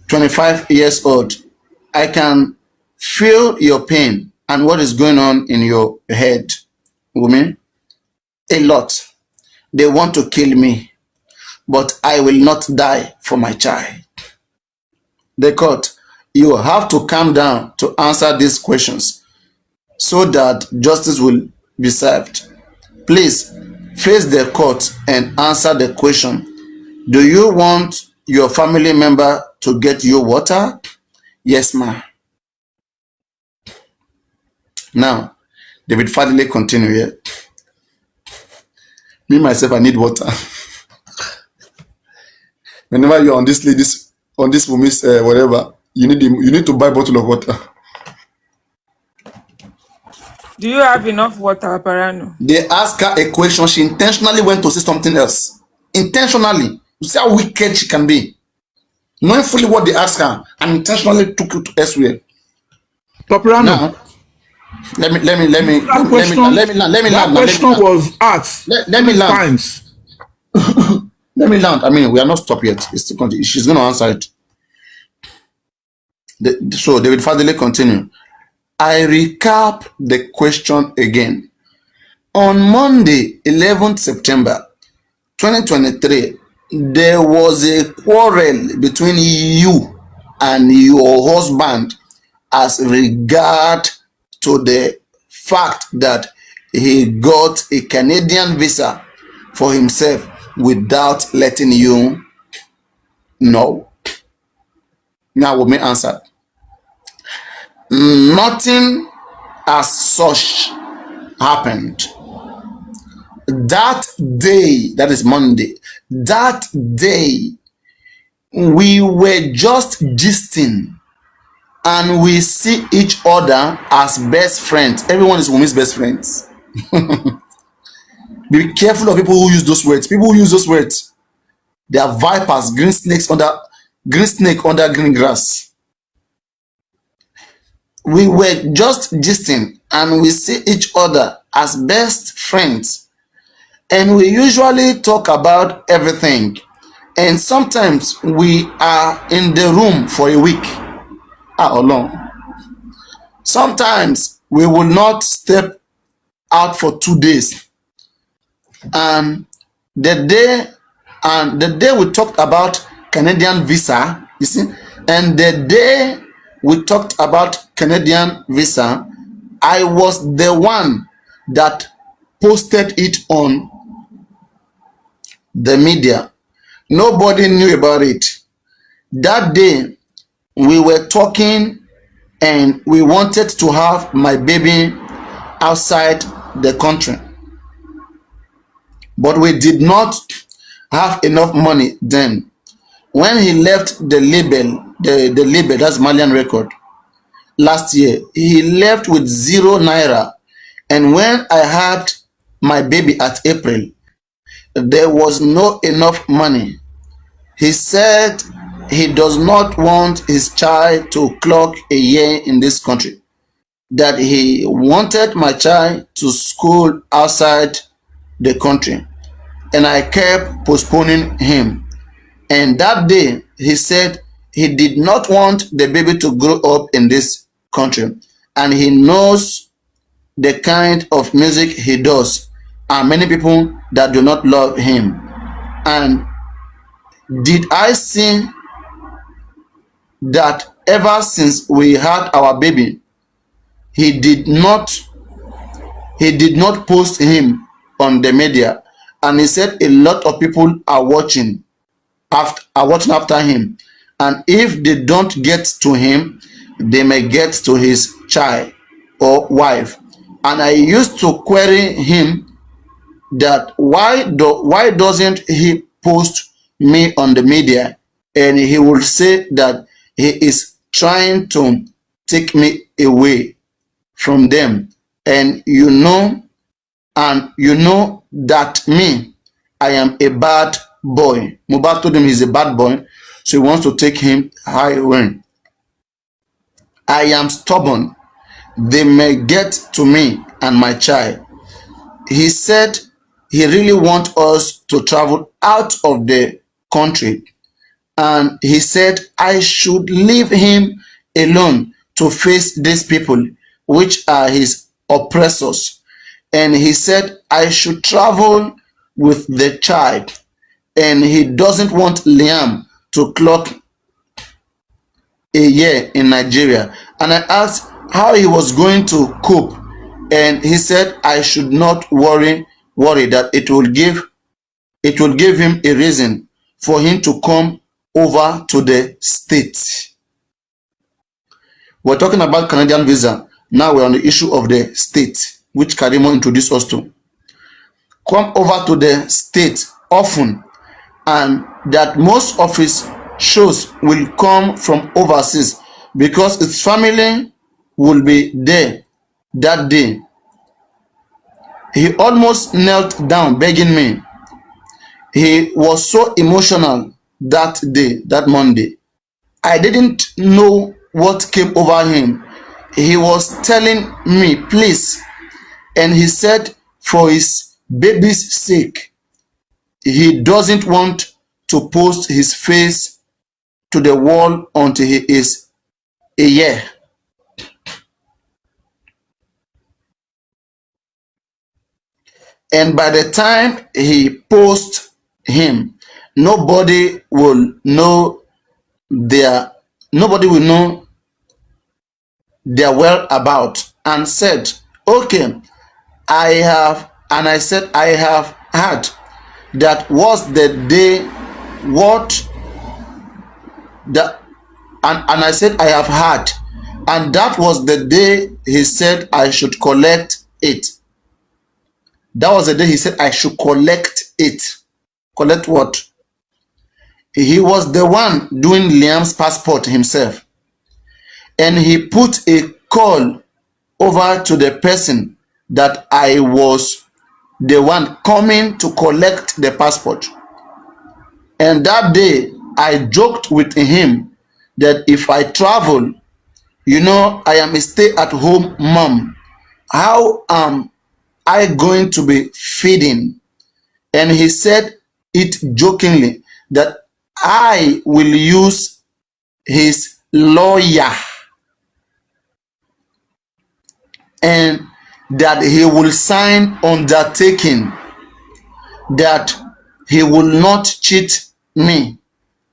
25 years old. I can feel your pain and what is going on in your head, woman. A lot. They want to kill me, but I will not die for my child. The court, you have to calm down to answer these questions so that justice will be served. Please face the court and answer the question. Do you want your family member to get you water? Yes, ma'am. Now, David Fadile continue here. Me myself, I need water. Whenever you're on this woman's whatever, you need to buy a bottle of water. Do you have enough water, Parano? They asked her a question. She intentionally went to say something else. Intentionally. You see how wicked she can be. Knowing fully what they asked her and intentionally took it to elsewhere. Paparano. Now, let me land. That question was asked. Let me land. Times. Let me land. I mean, we are not stopped yet. It's still continue. She's going to answer it. So David Fadile continue. I recap the question again. On Monday, 11th September 2023, there was a quarrel between you and your husband as regard to the fact that he got a Canadian visa for himself without letting you know. Now, we may answer. Nothing as such happened. That day, that is Monday, that day, we were just gisting. and we see each other as best friends. Everyone is Wumi's best friends. Be careful of people who use those words. People who use those words, they are vipers, green snake under green grass. We were just gisting and we see each other as best friends. And we usually talk about everything. And sometimes we are in the room for a week alone. Sometimes we will not step out for 2 days. And the day we talked about Canadian visa, you see, and the day we talked about Canadian visa, I was the one that posted it on the media. Nobody knew about it. That day we were talking and we wanted to have my baby outside the country, but we did not have enough money then. When he left the label, the label, that's Malian record, last year, he left with 0 naira. And when I had my baby at April, there was no enough money. He said he does not want his child to clock a year in this country, that he wanted my child to school outside the country. And I kept postponing him. And that day he said he did not want the baby to grow up in this country, and he knows the kind of music he does, and many people that do not love him. And did I see that ever since we had our baby, he did not post him on the media, and he said a lot of people are watching after him, and if they don't get to him, they may get to his child or wife. And I used to query him that why doesn't he post me on the media, and he will say that he is trying to take me away from them. And you know that me, I am a bad boy. Mohbad told him he's a bad boy, so he wants to take him high when I am stubborn. They may get to me and my child. He said he really wants us to travel out of the country, and he said I should leave him alone to face these people, which are his oppressors. And he said I should travel with the child, and he doesn't want Liam to clock a year in Nigeria. And I asked how he was going to cope, and he said I should not worry that it will give him a reason for him to come over to the States. We're talking about Canadian visa. Now we're on the issue of the state, which Karimo introduced us to. Come over to the state often, and that most of his shows will come from overseas because his family will be there that day. He almost knelt down begging me. He was so emotional that day, that Monday. I didn't know what came over him. He was telling me, please, and he said for his baby's sake, he doesn't want to post his face to the wall until he is a year. And by the time he posts him, nobody will know their whereabouts. And said, okay, I said I have had. That was the day and I said I have had, and that was the day he said I should collect it. That was the day he said I should collect it. Collect what? He was the one doing Liam's passport himself. and he put a call over to the person that I was the one coming to collect the passport. And that day, I joked with him that if I travel, I am a stay-at-home mom. How am I going to be feeding? And he said it jokingly that I will use his lawyer and that he will sign undertaking that he will not cheat me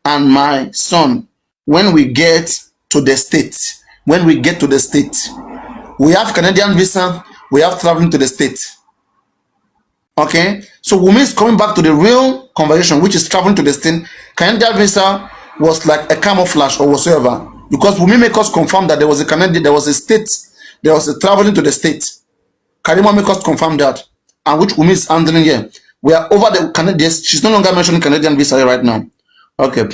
and my son when we get to the States. When we get to the States, we have Canadian visa, we have traveling to the States. Okay, so Wumi is coming back to the real conversation, which is traveling to the States. Canadian visa was like a camouflage or whatsoever, because Wumi make us confirm that there was a Canadian, there was a state, there was a traveling to the States. Karima make us confirm that, and which Wumi is handling here. We are over the Canadian. She's no longer mentioning Canadian visa right now. Okay,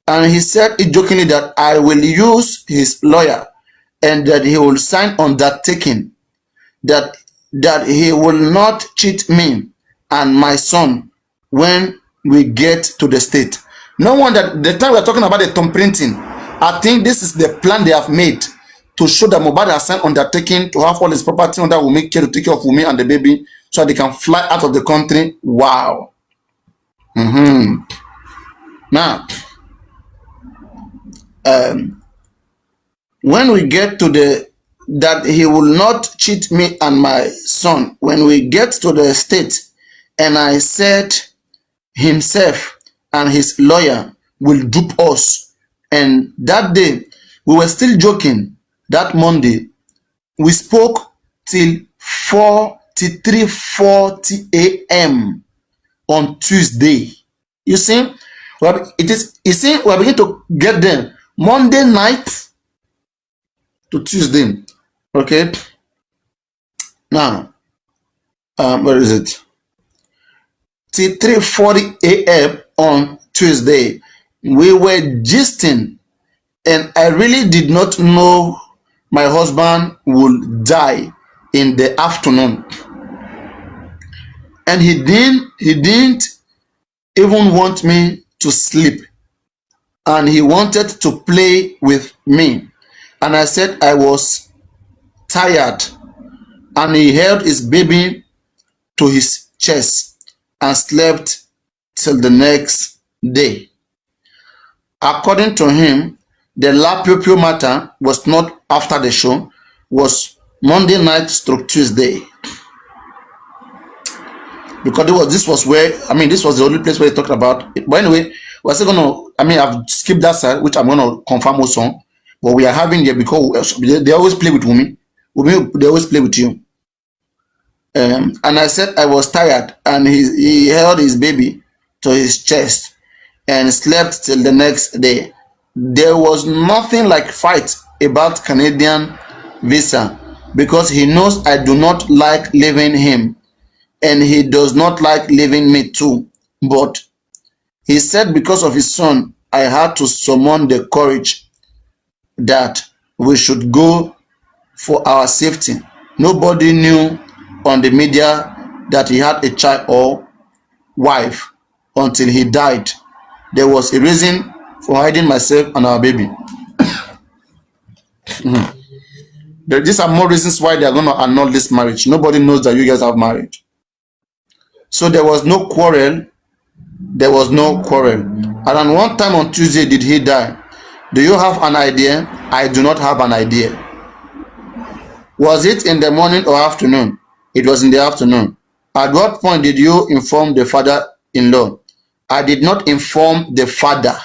and he said it jokingly that I will use his lawyer and that he will sign undertaking that he will not cheat me and my son when we get to the state. No wonder the time we are talking about the thumb printing, I think this is the plan they have made to show that Mohbad has signed undertaking to have all his property under Wumi care to take care of Wumi and the baby so they can fly out of the country. Wow. Now, when we get to that he will not cheat me and my son when we get to the state, and I said himself and his lawyer will dupe us. And that day we were still joking. That Monday we spoke till 3:40 a.m. on Tuesday. You see, we're beginning to get them Monday night to Tuesday. Okay, now where is it? Till 3:40 a.m. on Tuesday we were gisting, and I really did not know my husband would die in the afternoon, and he didn't even want me to sleep, and he wanted to play with me, and I said I was tired, and he held his baby to his chest and slept till the next day. According to him, the La Pio matter was not after the show, was Monday night stroke Tuesday. Because this was the only place where they talked about it. But anyway, we're still gonna, I've skipped that side, which I'm gonna confirm also. But we are having here because they always play with Wumi. They always play with you. And I said I was tired, and he held his baby to his chest and slept till the next day. There was nothing like fight about Canadian visa, because he knows I do not like leaving him, and he does not like leaving me too. But he said because of his son, I had to summon the courage that we should go for our safety. Nobody knew on the media that he had a child or wife until he died. There was a reason for hiding myself and our baby. These are more reasons why they are going to annul this marriage. Nobody knows that you guys have married. So there was no quarrel. There was no quarrel. And on one time on Tuesday, did he die? Do you have an idea? I do not have an idea. Was it in the morning or afternoon? It was in the afternoon. At what point did you inform the father-in-law? I did not inform the father.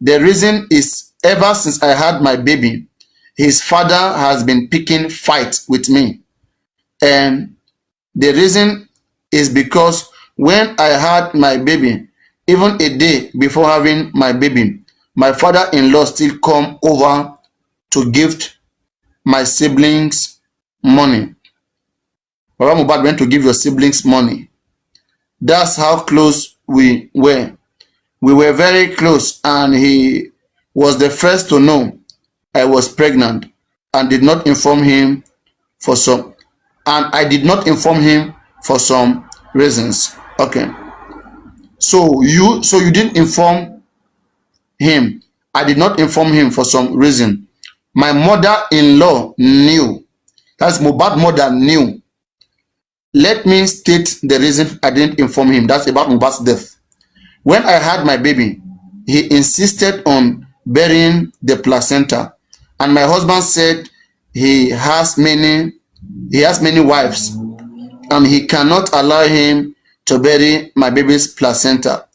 The reason is, ever since I had my baby, his father has been picking fights with me. And the reason is because when I had my baby, even a day before having my baby, my father-in-law still come over to gift my siblings money. Baba Mohbad went to give your siblings money. That's how close we were. We were very close, and he was the first to know. I was pregnant and did not inform him for some reasons. Okay. So you didn't inform him. I did not inform him for some reason. My mother-in-law knew. That's Mohbad mother knew. Let me state the reason I didn't inform him. That's about Mohbad's death. When I had my baby, he insisted on burying the placenta, and my husband said he has many wives, and he cannot allow him to bury my baby's placenta.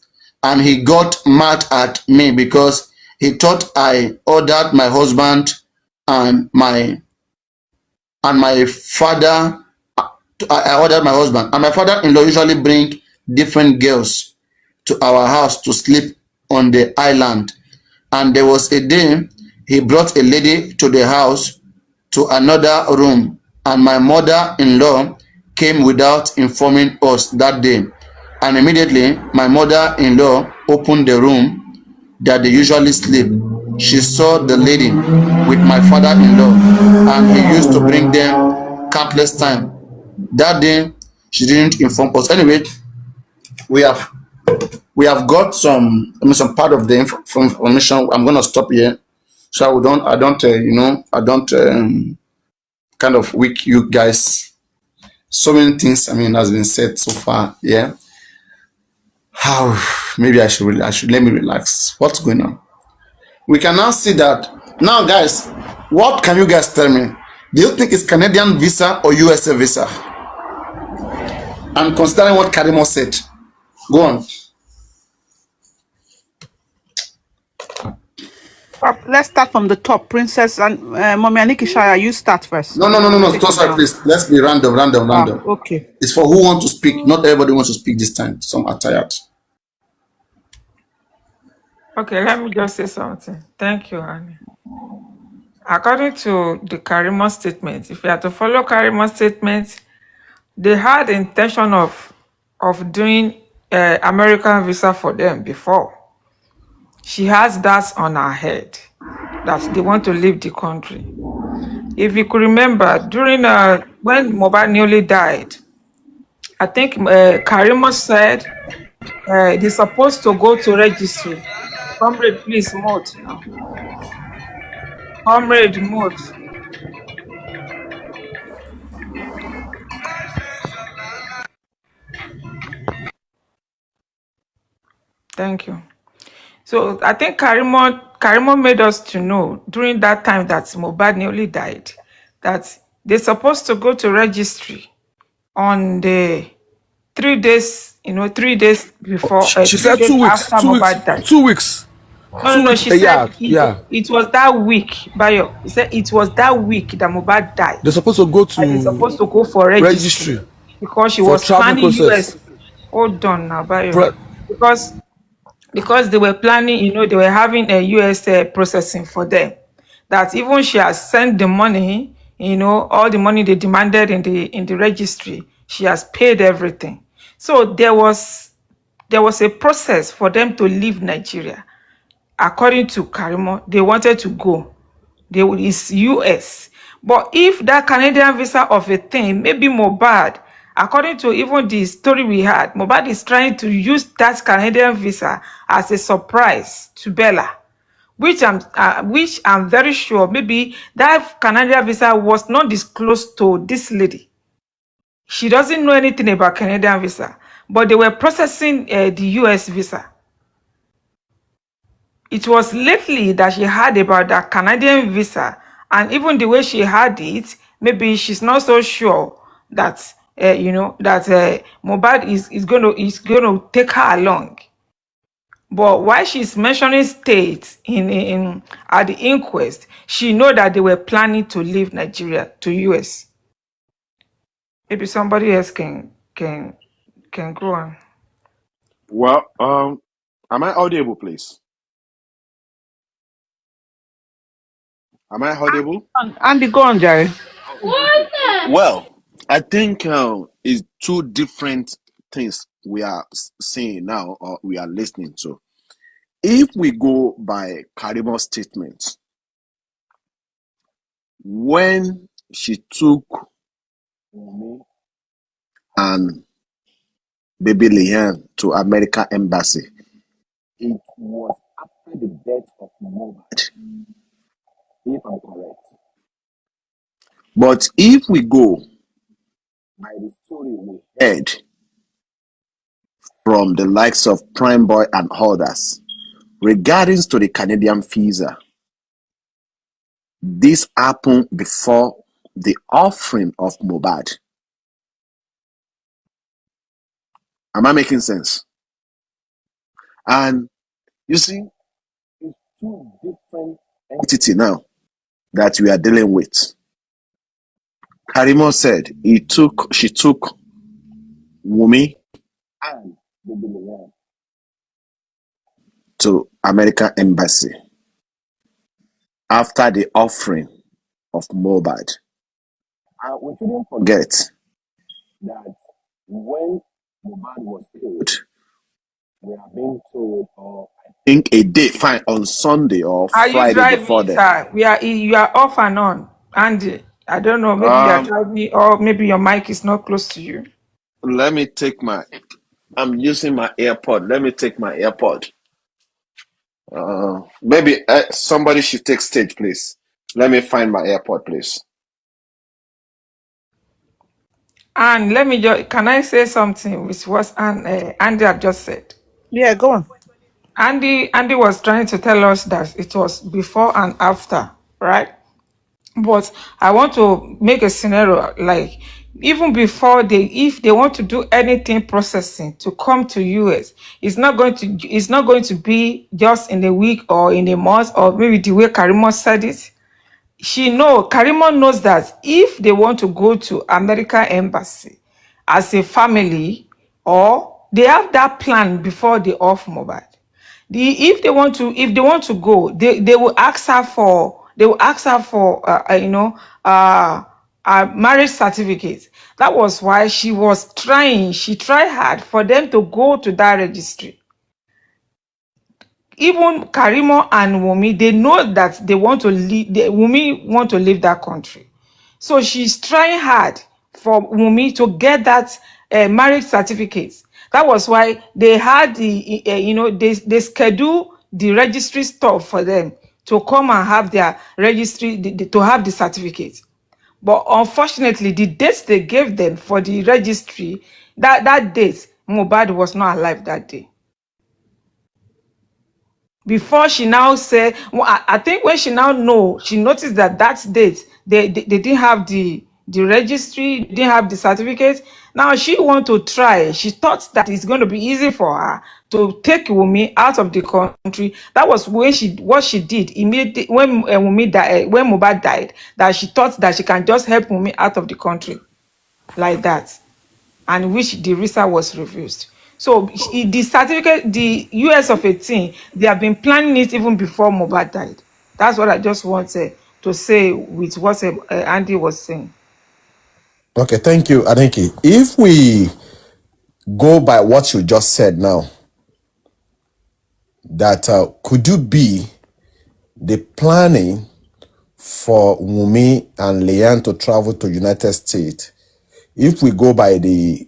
And he got mad at me because he thought I ordered my husband and my father. I ordered my husband and my father-in-law usually bring different girls to our house to sleep on the island. And there was a day he brought a lady to the house to another room, and my mother-in-law came without informing us that day. And immediately my mother-in-law opened the room that they usually sleep. She saw the lady with my father-in-law, and he used to bring them countless times. That day she didn't inform us. Anyway, we have got some part of the information. I'm gonna stop here, so I don't kind of weak you guys. So many things has been said so far. Yeah. How maybe I should let me relax. What's going on? We can now see that now, guys. What can you guys tell me? Do you think it's Canadian visa or USA visa? I'm considering what Karimo said. Go on. Let's start from the top. Princess and Mommy Anikishaya, you start first. No. Sorry, please. Let's be random. Okay. It's for who wants to speak. Not everybody wants to speak this time. Some are tired. Okay, let me just say something. Thank you, Annie. According to the Karimo statement, if you have to follow Karimo statement, they had the intention of doing American visa for them before. She has that on her head, that they want to leave the country. If you could remember, during when Mohbad nearly died, I think Karimo said they're supposed to go to registry. Comrade, please mute now. Comrade, mute. Thank you. So I think Karimo made us to know during that time that Mohbad nearly died, that they're supposed to go to registry on the 3 days, 3 days before. She said 2 weeks. After Mohbad died. 2 weeks. No. She said it was that week. Bayo, he said it was that week that Mohbad died. They're supposed to go to. They're supposed to go for registry because she was planning US. Hold on now, Bayo. Because they were planning, they were having a US processing for them. That even she has sent the money, all the money they demanded in the registry, she has paid everything. So there was a process for them to leave Nigeria. According to Karimo, they wanted to go. It's US. But if that Canadian visa of a thing, maybe Mohbad, according to even the story we had, Mohbad is trying to use that Canadian visa as a surprise to Bella, which I'm very sure maybe that Canadian visa was not disclosed to this lady. She doesn't know anything about Canadian visa, but they were processing the US visa. It was lately that she heard about that Canadian visa, and even the way she had it, maybe she's not so sure that Mohbad is going to take her along. But while she's mentioning states in at the inquest, she know that they were planning to leave Nigeria to US. Maybe somebody else can go on. Well, am I audible, please? Am I audible? Andy, go on, Jerry. Well, I think it's two different things we are seeing now, or we are listening to. If we go by Karimo's statement, when she took Wumi and baby Leanne to American embassy, it was after the death of MOHBAD, if I'm correct. But if we go by the story we heard from the likes of Prime Boy and others regarding to the Canadian visa, this happened before the offering of MOHBAD. Am I making sense? And you see, it's two different entities now that we are dealing with. Karimo said she took Wumi and baby Leanne to American embassy after the offering of MOHBAD. And we shouldn't forget that when MOHBAD was killed, we are being told, or I think a day, fine, on Sunday or Are you Friday driving, before that. sir? You are off and on. And I don't know, maybe you are driving or maybe your mic is not close to you. Let me take I'm using my AirPod. Let me take my AirPod. Maybe somebody should take stage, please. Let me find my AirPod, please. And can I say something with what Andy had just said? Yeah, go on. Andy was trying to tell us that it was before and after, right? But I want to make a scenario like even before if they want to do anything processing to come to US, it's not going to be just in a week or in a month or maybe the way Karimo said it. Karimo knows that if they want to go to American embassy as a family, or they have that plan before they off MOHBAD. If they want to go, they will ask her for a marriage certificate. That was why she tried hard for them to go to that registry. Even Karimo and Wumi, they know that they want to leave. Wumi want to leave that country, so she's trying hard for Wumi to get that marriage certificate. That was why they had they schedule the registry stuff for them to come and have their registry to have the certificate. But unfortunately, the dates they gave them for the registry, that date, MOHBAD was not alive that day. Before she now said, I think when she noticed that date they didn't have the registry, didn't have the certificate. Now she want to try. She thought that it's going to be easy for her to take Wumi out of the country. That was what she did immediately when Wumi died, when MOHBAD died. That she thought that she can just help Wumi out of the country like that, and which the visa was refused. So the certificate, the US of 18, they have been planning it even before MOHBAD died. That's what I just wanted to say with what Andy was saying. Okay, thank you, Adenki. If we go by what you just said now, that could you be the planning for Wumi and Leanne to travel to United States? If we go by the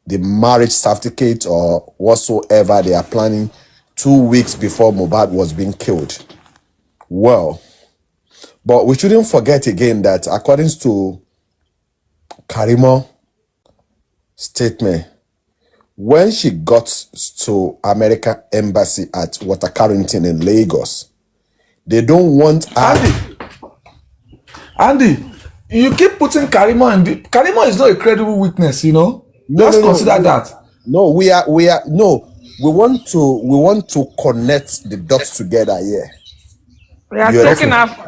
marriage certificate or whatsoever they are planning 2 weeks before MOHBAD was being killed. Well, but we shouldn't forget again that according to Karimo statement, when she got to American embassy at Water Carrington in Lagos, they don't want her. Andy, you keep putting Karimo in Karimo is not a credible witness, you know. Let's consider that. No, we want to connect the dots together here. We are taking off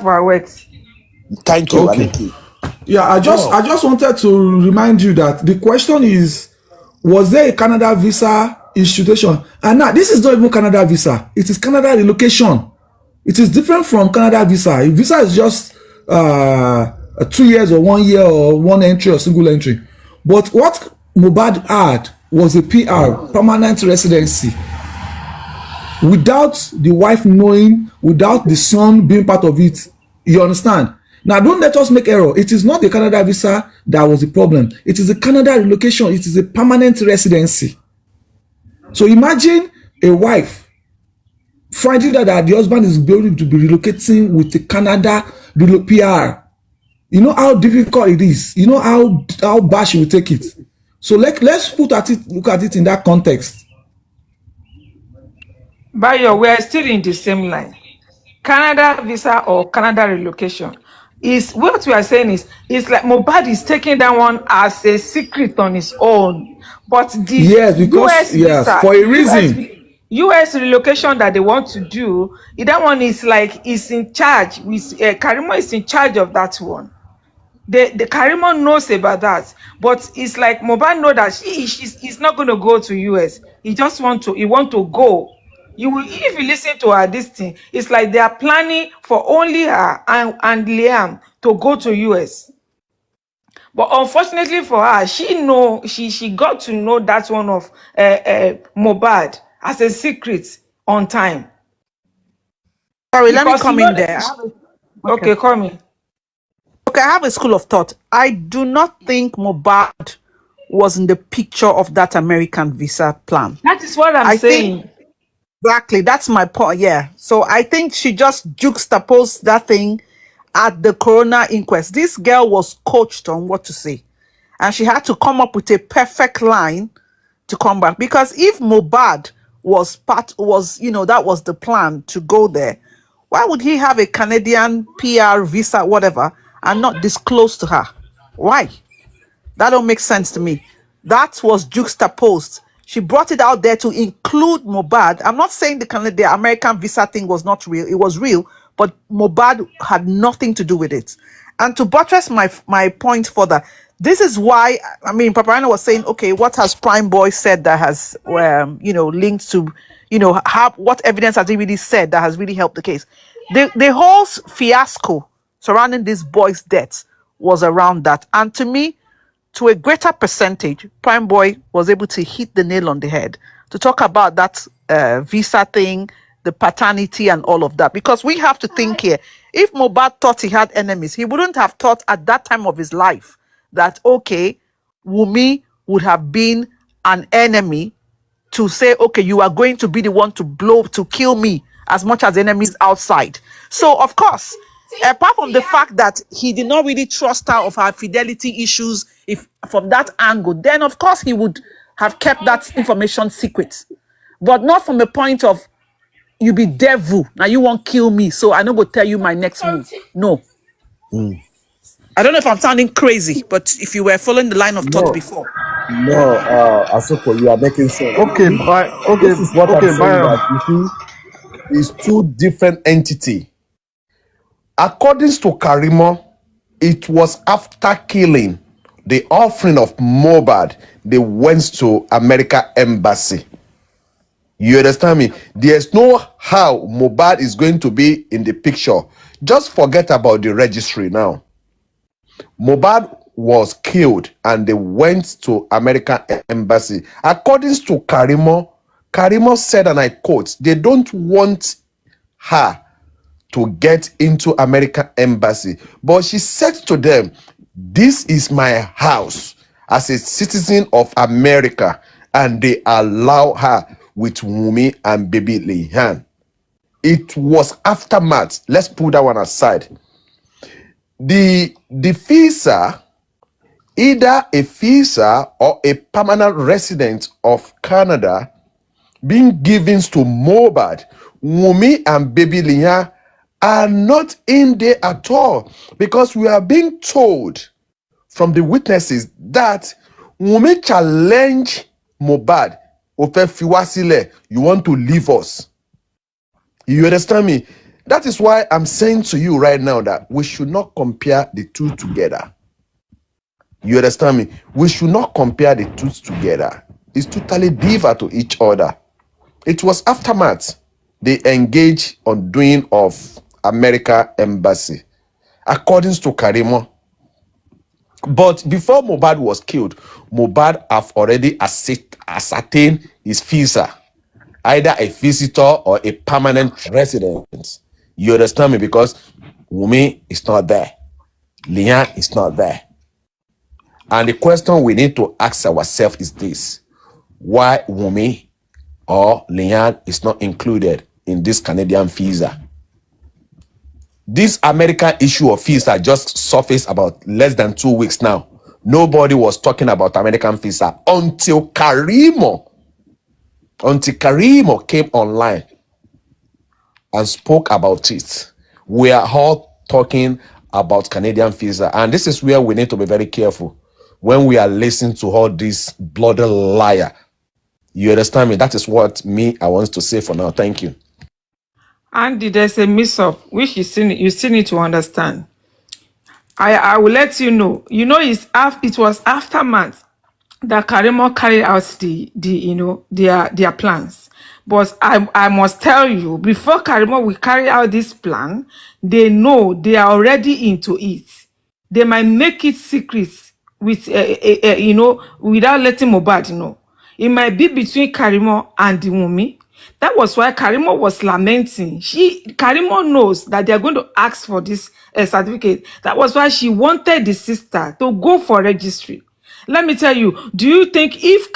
our words. Thank you. Okay. Yeah, I just wanted to remind you that the question is, was there a Canada visa institution? And now this is not even Canada visa, it is Canada relocation. It is different from Canada visa. A visa is just 2 years or 1 year or one entry or single entry. But what MOHBAD had was a PR, permanent residency, without the wife knowing, without the son being part of it. You understand? Now, don't let us make error. It is not the Canada visa that was the problem. It is the Canada relocation. It is a permanent residency. So imagine a wife finding that the husband is going to be relocating with the Canada PR. You know how difficult it is. You know how bad she will take it. So let's look at it in that context. Bayo, we are still in the same line. Canada visa or Canada relocation is what we are saying is like Mohbad is taking that one as a secret on his own, but the US visa, for a reason. US relocation that they want to do, that one is like is in charge. With Karimo is in charge of that one. The Karimo knows about that, but it's like Mohbad know that he's not going to go to US. He want to go. If you listen to her this thing, it's like they are planning for only her and Liam to go to US. But unfortunately for her, she got to know that one of Mohbad as a secret on time. Sorry, let me come in there. Okay, come in. Okay, I have a school of thought. I do not think Mohbad was in the picture of that American visa plan. That is what I'm saying. Exactly, that's my point. Yeah, so I think she just juxtaposed that thing at the coroner inquest. This girl was coached on what to say, and she had to come up with a perfect line to come back. Because if Mohbad was that was the plan to go there, why would he have a Canadian PR visa, whatever, and not disclose to her? Why? That don't make sense to me. That was juxtaposed. She brought it out there to include Mohbad. I'm not saying the American visa thing was not real. It was real, but Mohbad had nothing to do with it. And to buttress my point further, this is why, Paparano was saying, okay, what has Prime Boy said that has, linked to, what evidence has he really said that has really helped the case? The whole fiasco surrounding this boy's death was around that. And to me, to a greater percentage, Prime Boy was able to hit the nail on the head to talk about that visa thing, the paternity and all of that. Because we have to think here, if Mohbad thought he had enemies, he wouldn't have thought at that time of his life that, okay, Wumi would have been an enemy to say, okay, you are going to be the one to kill me as much as enemies outside. So, of course, apart from the fact that he did not really trust her of her fidelity issues, if from that angle, then of course he would have kept that information secret. But not from a point of, you be devil, now you won't kill me, so I don't go tell you my next move. No. I don't know if I'm sounding crazy, but if you were following the line of thought before. No, Asoko, you are making sense. This is what I'm saying, that you see, is two different entities. According to Karimo, it was after killing the offering of Mohbad, they went to America Embassy. You understand me? There's no how Mohbad is going to be in the picture. Just forget about the registry now. Mohbad was killed and they went to American Embassy. According to Karimo said, and I quote, they don't want her to get into American Embassy. But she said to them, this is my house as a citizen of America, and they allow her with Wumi and baby Lihan. It was aftermath. Let's put that one aside. The visa, either a visa or a permanent resident of Canada, being given to Mohbad, Wumi and baby Lihan are not in there at all, because we are being told from the witnesses that Wumi challenged Mohbad, you want to leave us. You understand me? That is why I'm saying to you right now that we should not compare the two together. You understand me? We should not compare the two together. It's totally different to each other. It was aftermath they engaged on doing of America Embassy, according to Karimo. But before Mohbad was killed, Mohbad have already ascertained his visa, either a visitor or a permanent resident. You understand me? Because Wumi is not there. Leanne is not there. And the question we need to ask ourselves is this: why Wumi or Leanne is not included in this Canadian visa? This American issue of visa just surfaced about less than 2 weeks now. Nobody was talking about American visa until Karimo came online and spoke about it. We are all talking about Canadian visa, and this is where we need to be very careful when we are listening to all this bloody liar. You understand me? That is what I want to say for now. Thank you. Andy, there's a mix-up which you still need to understand. I will let you know. You know, it was aftermath that Karimo carried out their plans. But I must tell you, before Karimo will carry out this plan, they know they are already into it. They might make it secret with without letting Mohbad know. It might be between Karimo and the Wumi. That was why Karimo was lamenting. Karimo knows that they are going to ask for this certificate. That was why she wanted the sister to go for registry. Let me tell you, do you think if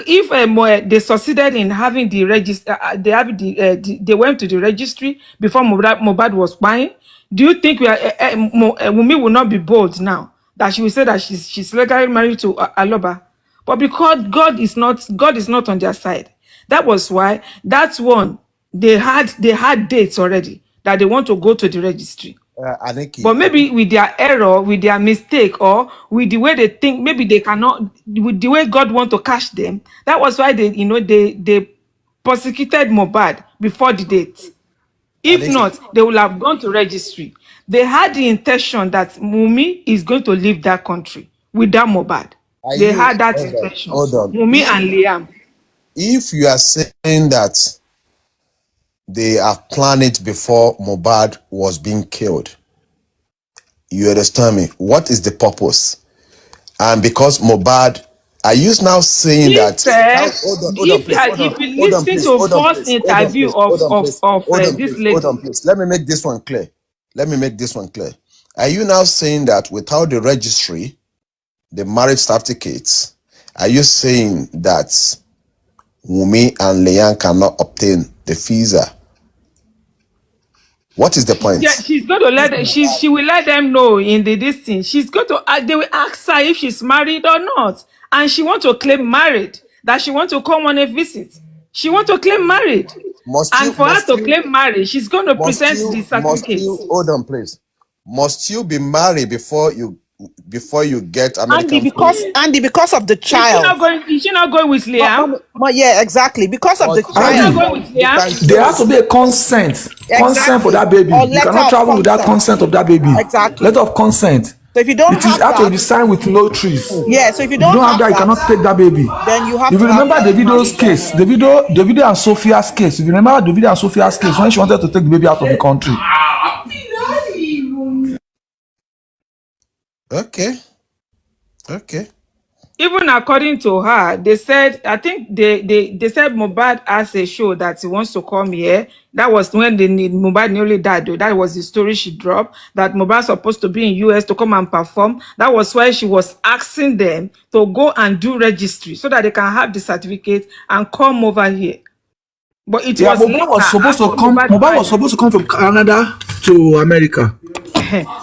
they succeeded in having the register, they went to the registry before Mohbad was buying? Do you think Wumi will not be bold now that she will say that she's legally married to Aloba? But because God is not on their side. That was why that's one they had dates already that they want to go to the registry. But maybe with their error, with their mistake, or with the way they think, maybe they cannot, with the way God want to catch them. That was why they prosecuted Mohbad before the date. If not, they will have gone to registry. They had the intention that Wumi is going to leave that country without Mohbad. They had that intention. Wumi and Liam. If you are saying that they have planned it before Mohbad was being killed, you understand me? What is the purpose? And because Mohbad, are you now saying If you listen to first interview of this lady, hold on, please. Let me make this one clear. Are you now saying that without the registry, the marriage certificates, are you saying that Wumi and Leanne cannot obtain the visa? What is the point? Yeah, she's going to let them, she will let them know in the distance. She's going to they will ask her if she's married or not, and she want to claim married, that she want to come on a visit. She want to claim married, for her to claim married, she's going to present the certificate. Hold on, please. Must you be married before you get American? Andy, because of the child. Is she not going with Liam? Yeah, exactly. Because of the child. Going with Liam? There has to be a consent. Consent for that baby. You cannot travel without consent of that baby. Exactly. Letter of consent. So if you don't have that, to be signed with notaries. Yeah, so if you don't have that, you cannot take that baby. Then you have if to you remember Davido's case, Davido and Sophia's case, if you remember Davido and Sophia's case, when she wanted to take the baby out of the country. Okay. Even according to her, they said, I think they said Mohbad has a show that he wants to come here. That was when Mohbad nearly died, though. That was the story she dropped, that Mohbad supposed to be in US to come and perform. That was why she was asking them to go and do registry so that they can have the certificate and come over here. But it was Mohbad was supposed to come from Canada to America.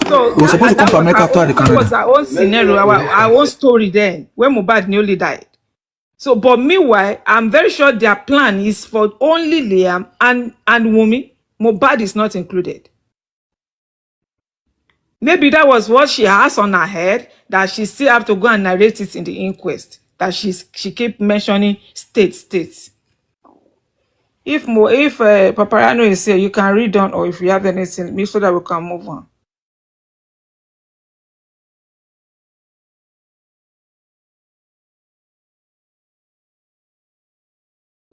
So he was supposed to come to America after the Canada. That was our own scenario, our own story then, when Mohbad nearly died. So, but meanwhile, I'm very sure their plan is for only Liam and Wumi. Mohbad is not included. Maybe that was what she has on her head, that she still have to go and narrate it in the inquest, that she kept mentioning states. If Paparano is here, you can read on, or if you have anything, so that we can move on.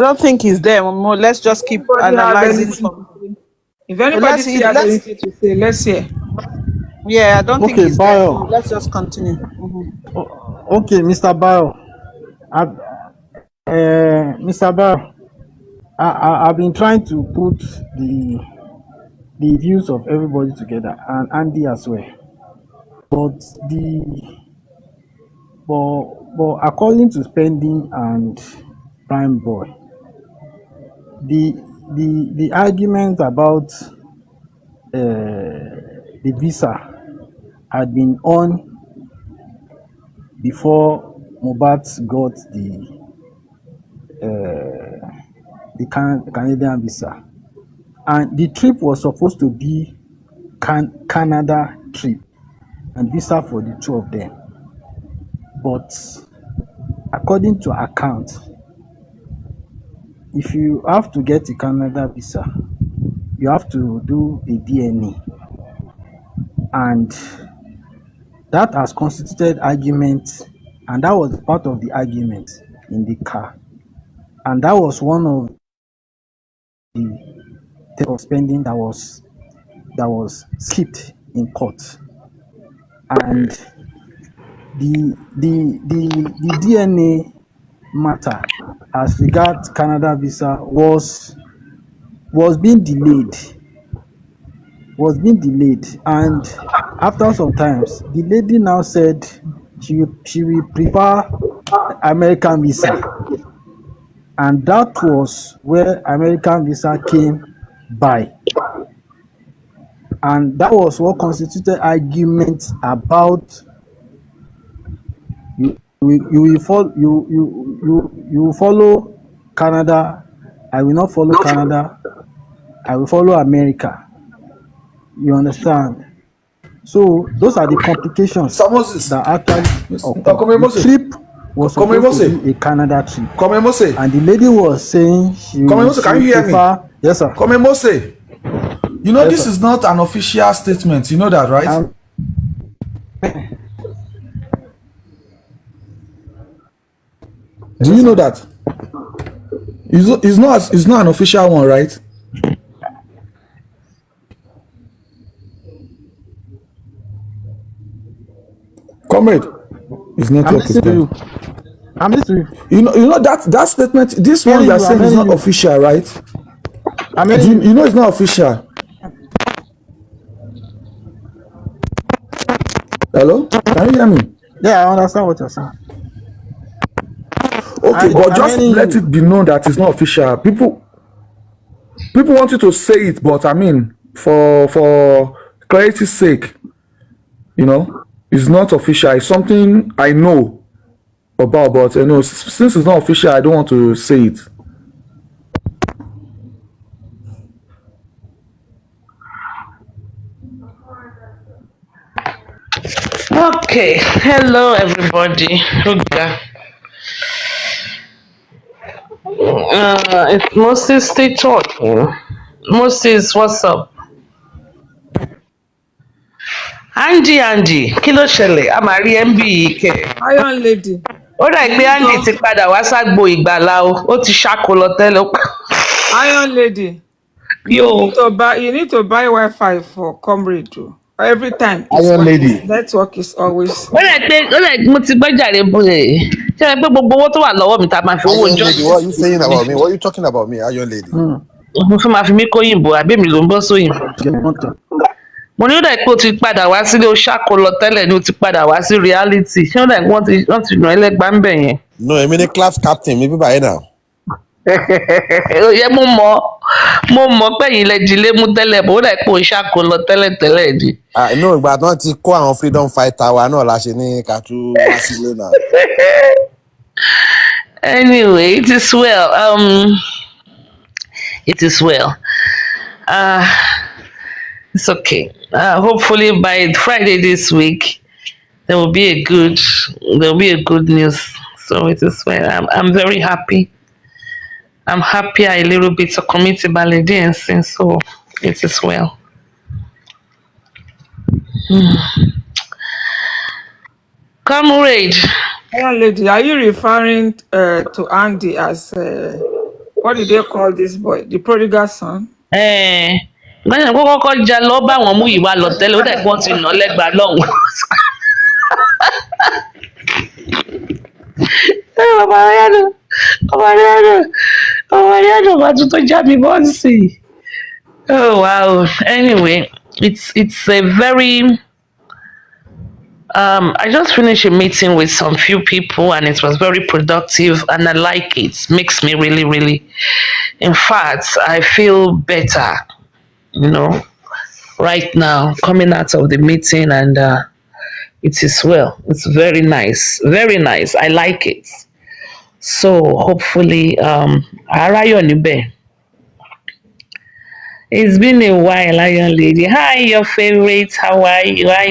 I don't think he's there. Let's just keep analyzing. If anybody has anything to say, let's hear. Yeah, I don't think he's there. So let's just continue. Okay, Mr. Bao. Mr. Bao, I've been trying to put the views of everybody together, and Andy as well. But according to Spending and Prime Boy, the argument about the visa had been on before Mohbad got the Canadian visa, and the trip was supposed to be Canada trip and visa for the two of them. But according to account, if you have to get a Canada visa, you have to do a DNA, and that has constituted argument, and that was part of the argument in the car, and that was one of the type of spending that was skipped in court. And the DNA matter as regards Canada visa was being delayed, and after some times the lady now said she will prefer American visa, and that was where American visa came by, and that was what constituted argument about you will follow Canada, I will not follow Canada, I will follow America. You understand? So those are the complications that actually occurred. The trip was supposed to be a Canada trip, and the lady was saying she will prefer. Yes, sir. You know, yes, this sir. Is not an official statement. You know that, right? Do you know that? It's not an official one, right? Comrade, it's not official. I'm listening to you. You know that statement. This one you are saying is not official, right? You know it's not official. Hello, can you hear me? Yeah, I understand what you're saying. Okay, but just let it be known that it's not official. People want you to say it, but I mean, for clarity's sake, you know, it's not official. It's something I know about, but you know, since it's not official, I don't want to say it. Okay, hello everybody. It's Moses still talking. Moses, what's up? Andy, kí ló ṣẹlẹ̀? A máa rí MB ke. Iron lady. Ó dà pé Andy ti padà wá ságbo ìgbàlá o. Ó ti ṣáko lọ tẹ́lẹ̀. Iron lady. You need to buy Wi-Fi for Comrade too. Every time. Iron lady. Network is always. Ó dà pé mo ti gbọ́jàre bó ṣe pé gbogbo owó tó wà lọ́wọ́ mi ta máa fi owó jọ. What are you saying about me? What are you talking about me, Iron lady? Mo fẹ́ máa fi mí kóyìnbó àbí mi ló ń bọ́ sóyìnbó. Mo ní ó dà pé o ti padà wá sílé o ṣáko lọ tẹ́lẹ̀ ni o ti padà wá sí reality. Ṣé ó dà pé wọ́n ti ràn ẹlẹ́gbàá ń bẹ̀ yẹn? No, èmi ni class captain mi bíbá yẹn náà. Yẹ mo mọ̀ pé yìí lẹ jílé mú tẹ́lẹ̀ bó dà pé o ṣáko lọ tẹ́lẹ̀ ni. Inú ìgbà tí wọ́n ti kó àwọn freedom fighter wa náà la ṣe ní kàtú wá sílé náà. Anyway, it is well. It is well. It's okay. Hopefully by Friday this week there will be a good news. So it is well. I'm very happy. I'm happy a little bit to commit to dancing, so it is well. Comrade. Hey, lady, are you referring to Andy as what did they call this boy? The prodigal son? Gbọ́dọ̀ kó kọ́kọ́ já lọ bá wọn mú ìwà lọ tẹ́lẹ̀ ó dẹ̀ pọ́n ti nà lẹ́gbàá lọ́hùn. Ọmọ Ariano bá tún tó já mi bọ́ọ̀sì. Oh wow. Anyway, it's a very I just finished a meeting with some few people and it was very productive and I like it. Makes me really, really, in fact, I feel better, you know, right now coming out of the meeting and it is well. It's very nice. Very nice. I like it. So hopefully Arayo Nibe. It's been a while, Iron Lady. Hi, your favorite. How are you? I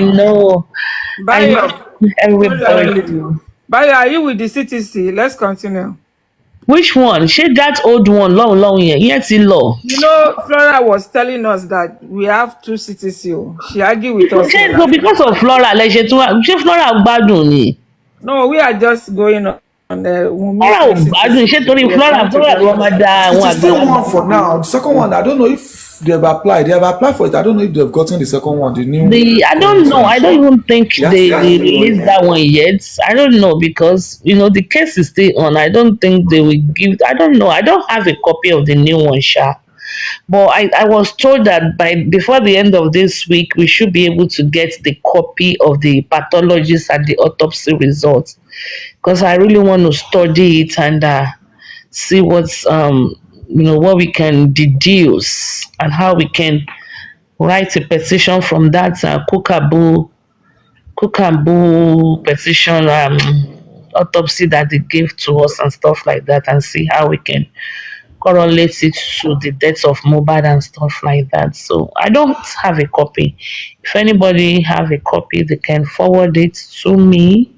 Bayo, know everybody. Bayo, are you with the CTC? Let's continue. Which one? She that old one, long, long year. Yes, in law. You know, Flora was telling us that we have two CTC. She argued with us. She go because of Flora. Like she Flora gbadun ni. No, we are just going on the Flora gbadun. She torí Flora ló máa da It àwọn is still àgbàlagbà. one for now. The second one, I don't know if they have applied. They have applied for it. I don't know if they have gotten the second one. The new. I don't know. I don't even think they released that one yet. I don't know because the case is still on. I don't think they will give. I don't know. I don't have a copy of the new one, Sha. But I was told that before the end of this week, we should be able to get the copy of the pathologist and the autopsy results. Because I really want to study it and see what's what we can deduce and how we can write a petition from that Kukaboo petition autopsy that they gave to us and stuff like that, and see how we can correlate it to the deaths of MOHBAD and stuff like that. So I don't have a copy. If anybody have a copy, they can forward it to me.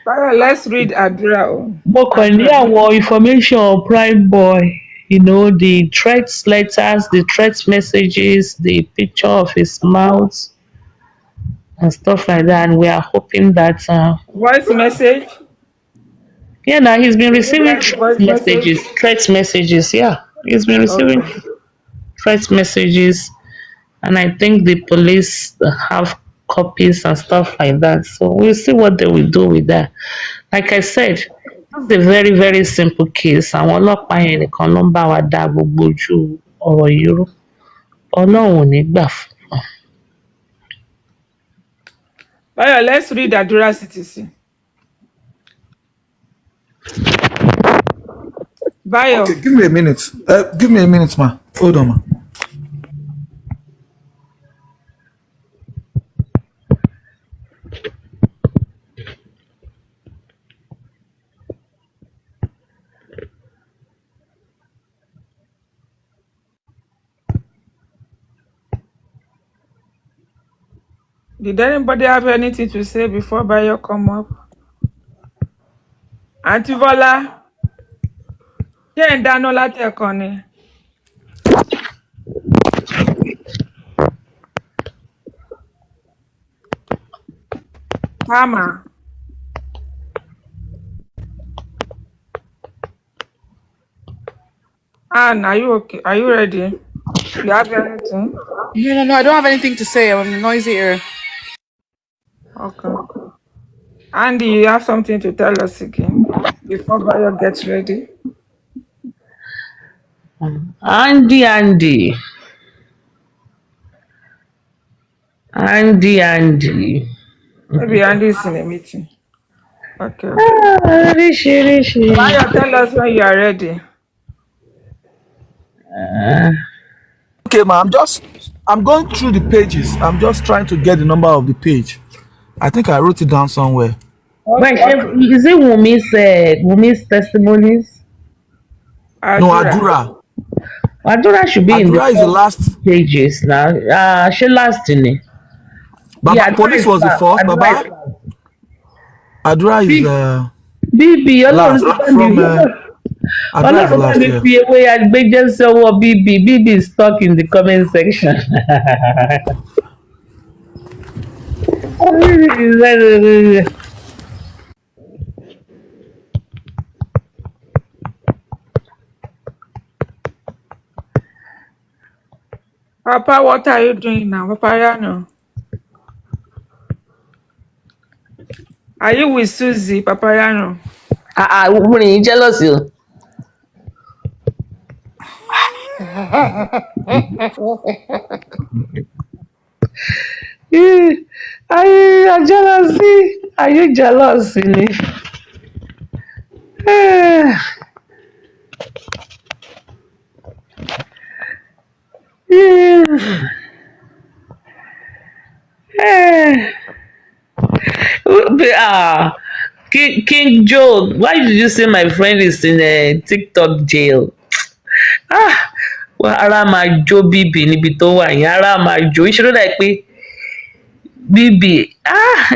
Let's read Adra. But when you have more information on Prime Boy, the threats letters, the threats messages, the picture of his mouth and stuff like that, and we are hoping that voice message. Yeah, now he's been receiving threat messages. Yeah, he's been receiving threat messages, and I think the police have copies and stuff like that. So we'll see what they will do with that. Like I said, it's a very, very simple case. Àwọn ọlọ́pàá yẹn nìkan ló ń bá wa dá gbogbo ojú ọ̀rọ̀ yìí rú. Ọlọ́run ò ní gbà fún wọn. Bayo, let's read Adura CTC. Bayo. Okay, give me a minute. Give me a minute, ma. Hold on, ma. Did anybody have anything to say before Bayo come up? Auntie Vola, ṣé ń dáná látẹ̀kọ́ ni? Mama. Anne, are you okay? Are you ready? You have anything? No, I don't have anything to say. I'm noisy here. Okay. Andy, you have something to tell us again before Bayo gets ready? Andy. Maybe Andy is in a meeting. Okay. Rishi. Bayo, tell us when you are ready. Okay, ma. I'm going through the pages. I'm just trying to get the number of the page. I think I wrote it down somewhere. Wait, is it Wumi's testimonies? No, Adura. Adura should be Adura in the is the last pages now. She last in it. Baba Police was the first. Baba Adura is BB. last from Adura is last year. BB is stuck in the comment section. Papa, what are you doing now? Papayano? Are you with Susie, Papayano? Woman, jealous you. Are you jealousy? Are you jealous, Sini? King Joe, why did you say my friend is in a TikTok jail? Well, ara máa jó bíbí níbi tó wà yẹn, ara máa jó. Ìṣòro dà pé bíbí,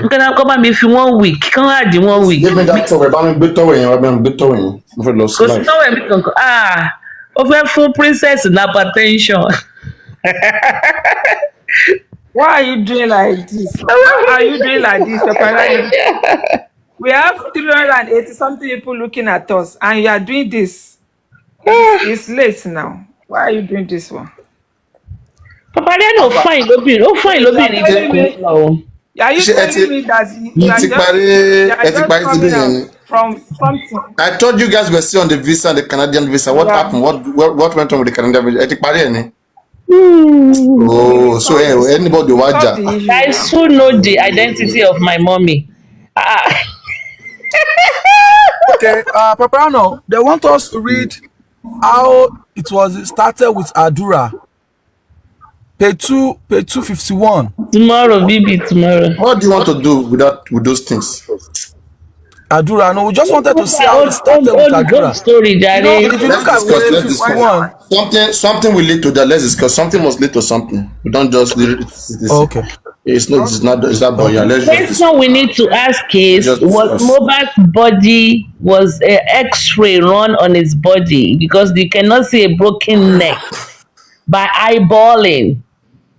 nǹkan kọ́ bá mi fi 1 week, kán wá di 1 week. Give me that towel, bá mi gbé towel yẹn, bá mi gbé towel yẹn. Mo fẹ́ lọ sí Kò sí live. tọ́wọ̀ ẹ̀mí kankan. Ó fẹ́ fún princess ní hypertension. Why are you doing like this? Why are you doing like this, Papa? We have 380 something people looking at us, and you are doing this. It's late now. Why are you doing this one? Papa Daniel fine lóbìnrin, ó fine lóbìnrin kò lọ. Are you telling me that you are just coming out from something? I told you guys were still on the visa, the Canadian visa. What happened? What went on with the Canadian visa? Ẹ ti parí ẹ̀ ni? Oh, so anybody watch that? Guys who know the identity of my mommy. Okay, Paparano, they want us to read how it was started with Adura. Page 251. Tomorrow, baby, tomorrow. What do you want to do with those things? Adura, no, we just wanted to see how it started with Adura. Story, Daddy. If you look at Let's discuss. Something will lead to that. Let's discuss. Something must lead to something. We don't just leave it. Okay. It's not but yeah, let's just question we need to ask is, was MOHBAD's body, was an X-ray run on his body? Because you cannot see a broken neck by eyeballing.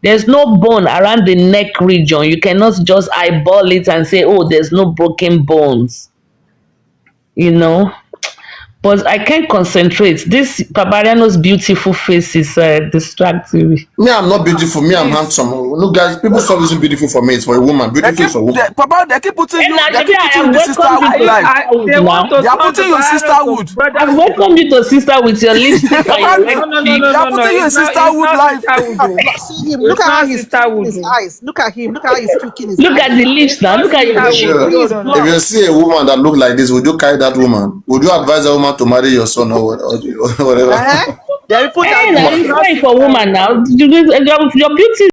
There's no bone around the neck region. You cannot just eyeball it and say, oh, there's no broken bones. You know? But I can't concentrate. This Papariano's beautiful face is distracting me. Me, I'm not beautiful. Me, I'm handsome. Look, guys, people stop using beautiful for me. It's for a woman. Beautiful is for a woman. Papa, they keep putting you in the sisterhood life. They are putting you in sisterhood. I've welcomed you to sister with your lipstick and your leg cheek. They are putting you in sisterhood life. See him. Look at how he's tweaking his eyes. Look at him. Look how he's tweaking his eyes. Look at the lips now. Look at your cheek. If you see a woman that look like this, would you carry that woman? Would you advise a woman to marry your son or whatever? They put Hey, now, it's fine for woman now. Your beauty